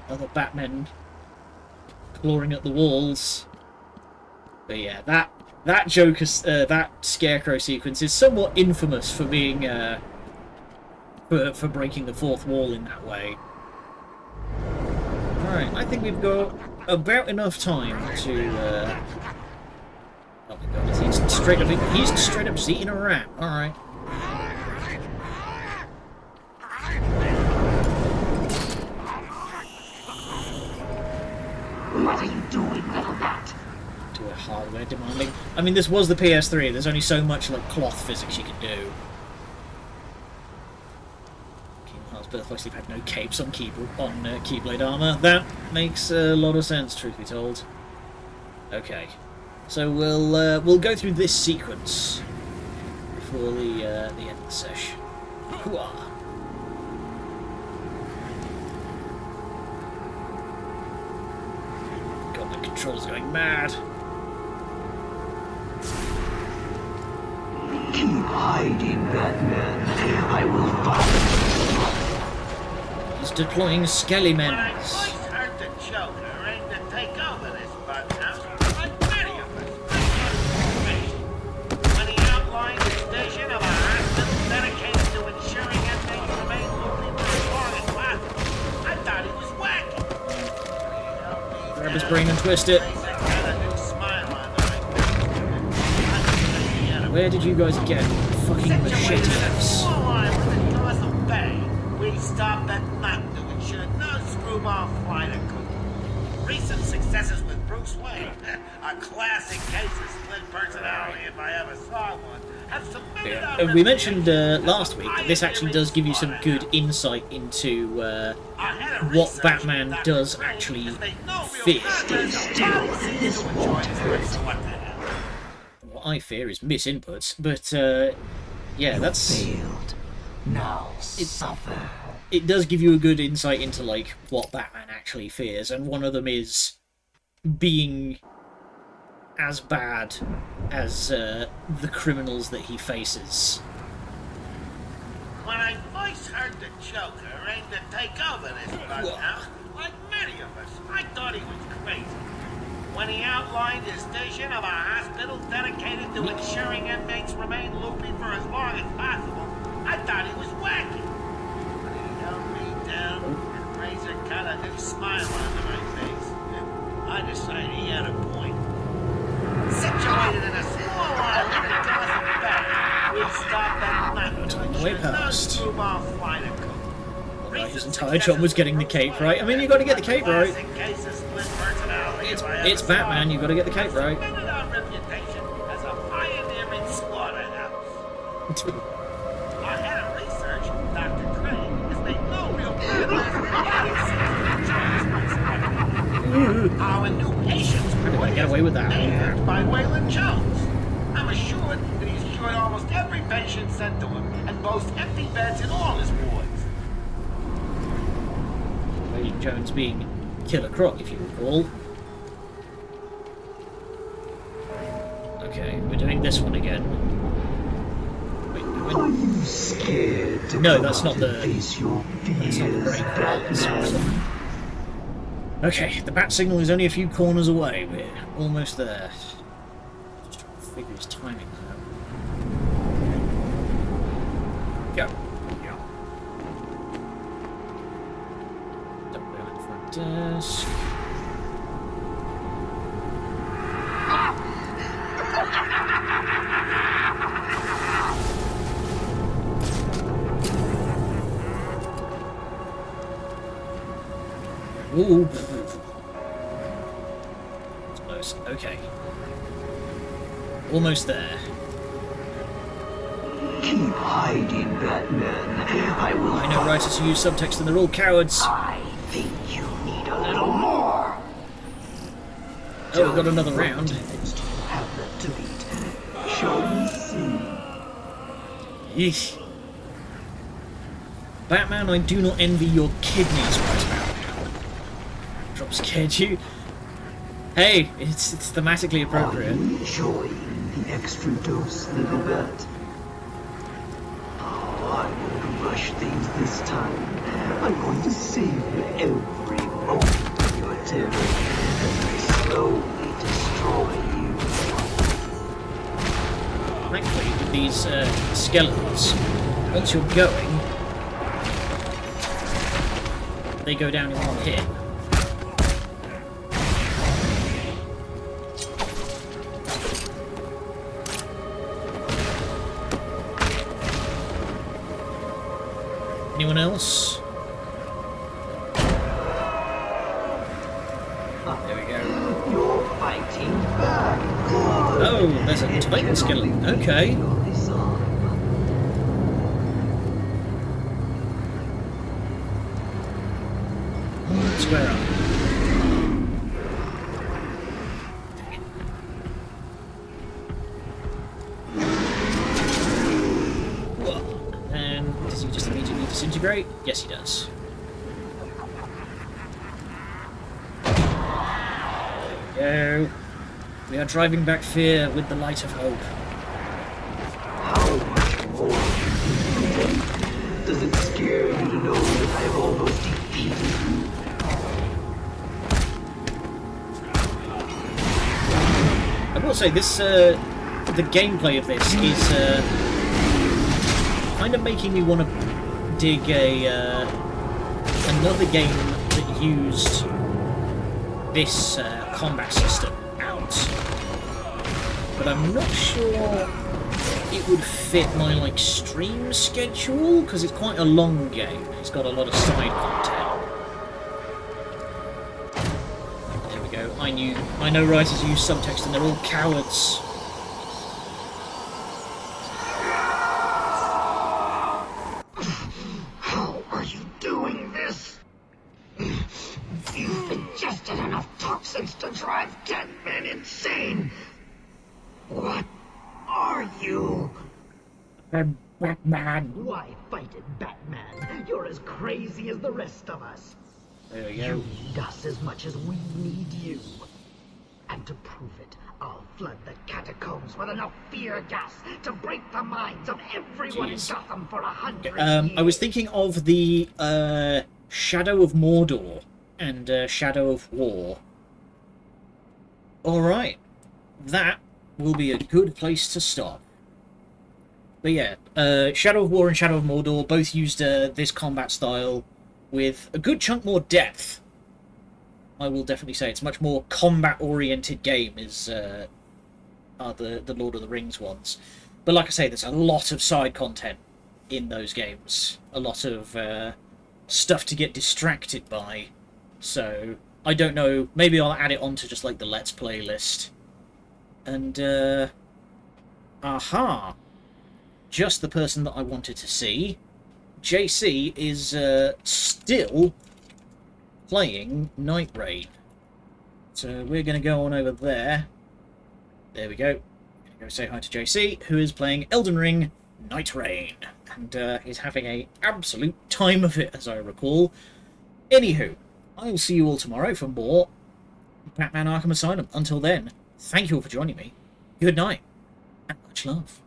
Other Batmen clawing at the walls. But yeah, that Joker, that Scarecrow sequence is somewhat infamous for being for breaking the fourth wall in that way. Alright, I think we've got about enough time to oh my god, he's straight up just eating a rat. Alright. What are you doing, little bat? To a hardware demanding. I mean, this was the PS3. There's only so much like cloth physics you can do. Kingdom Hearts Birthright Sleep had no capes on Keyblade armor. That makes a lot of sense, truth be told. Okay, so we'll go through this sequence before the end of the sesh. Hooah! God, the controls are going mad. Keep hiding, Batman. I will find you. He's deploying Skelly-Men. When I first heard the Joker aimed to take over this bughouse, like many of us, I thought it was crazy. When he outlined the station of a hospital dedicated to ensuring inmates remain loopy for as long as possible, I thought he was wacky. Grab his brain and twist it. Where did you guys get fucking machetes? We stopped at nothing to ensure no screwball flight occurred. Recent successes with Bruce Wayne, a classic case of split personality if I ever saw one, have cemented our We mentioned last week that this actually does give you some good insight into what Batman does actually fear. What I fear is misinputs, but yeah, that's... Now suffer. It does give you a good insight into like what Batman actually fears, and one of them is being as bad as the criminals that he faces. When I first heard the Joker aimed to take over this bughouse, like many of us, I thought he was crazy. When he outlined his vision of a hospital dedicated to ensuring inmates remain loopy for as long as possible, I thought he was wacky. But he held me down and raised a kind of new smile onto my face. I decided he had a point. Situated in a small island in Gotham Bay, we stopped at nothing to ensure no screwball flight occurred. His entire job was getting the cape right. I mean, you got to get the cape right. It's Batman. You got to get the cape right. Our reputation as a pioneering slaughterhouse. Our head of research, Dr. Craig, has made no real progress. Our new patients How did I get away with that? made by Waylon Jones. I'm assured that he's cured almost every patient sent to him and boasts empty beds in all his wards. Waylon Jones being Killer Croc, if you recall. Okay, we're doing this one again. Wait, Are you scared to no, come that's out not and the. face your That's not the fears, break. Batman? Okay, the bat signal is only a few corners away. We're almost there. Just trying to figure his timing out. Go. Don't go in the front desk. Ooh. It's close. Okay. Almost there. Keep hiding, Batman. I know writers who use subtext and they're all cowards. I think you need a little more. Oh, we've got another round. Have that to beat. Shall we see? Yeesh. Batman, I do not envy your kidneys right about now. Drop scared you. Hey, it's thematically appropriate. Enjoying the extra dose, little bat. I won't rush things this time. I'm going to savor every moment of your terror as I slowly destroy you. Thankfully, with these skeletons, once you're going, they go down in one hit. Anyone else? There we go. You're fighting back. Oh, there's a Titan skeleton. Okay. Square up. And does he just immediately disintegrate? Yes, he does. There we go. We are driving back fear with the light of hope. How much more does it scare you to know that I have almost defeated you? I will say this, the gameplay of this is kind of making me want to dig another game that used this combat system out, but I'm not sure it would fit my like stream schedule because it's quite a long game. It's got a lot of side content. There we go. I know writers use subtext and they're all cowards. How are you doing this? You've ingested enough toxins to drive dead men insane. What are you? Batman. Why fight it, Batman? You're as crazy as the rest of us. There we go. You need us as much as we need you. And to prove it, I'll flood the catacombs with enough fear gas to break the minds of everyone in Gotham for 100 years. I was thinking of the Shadow of Mordor and Shadow of War. Alright, that will be a good place to stop. But yeah, Shadow of War and Shadow of Mordor both used this combat style with a good chunk more depth. I will definitely say it's much more combat-oriented game are the Lord of the Rings ones. But like I say, there's a lot of side content in those games. A lot of stuff to get distracted by. So, I don't know, maybe I'll add it onto just like the Let's Play list. And, aha! Just the person that I wanted to see. JC is still playing Night Raid. So we're going to go on over there. There we go. Go say hi to JC, who is playing Elden Ring Night Raid. And is having an absolute time of it, as I recall. Anywho, I will see you all tomorrow for more Batman Arkham Asylum. Until then, thank you all for joining me. Good night, and much love.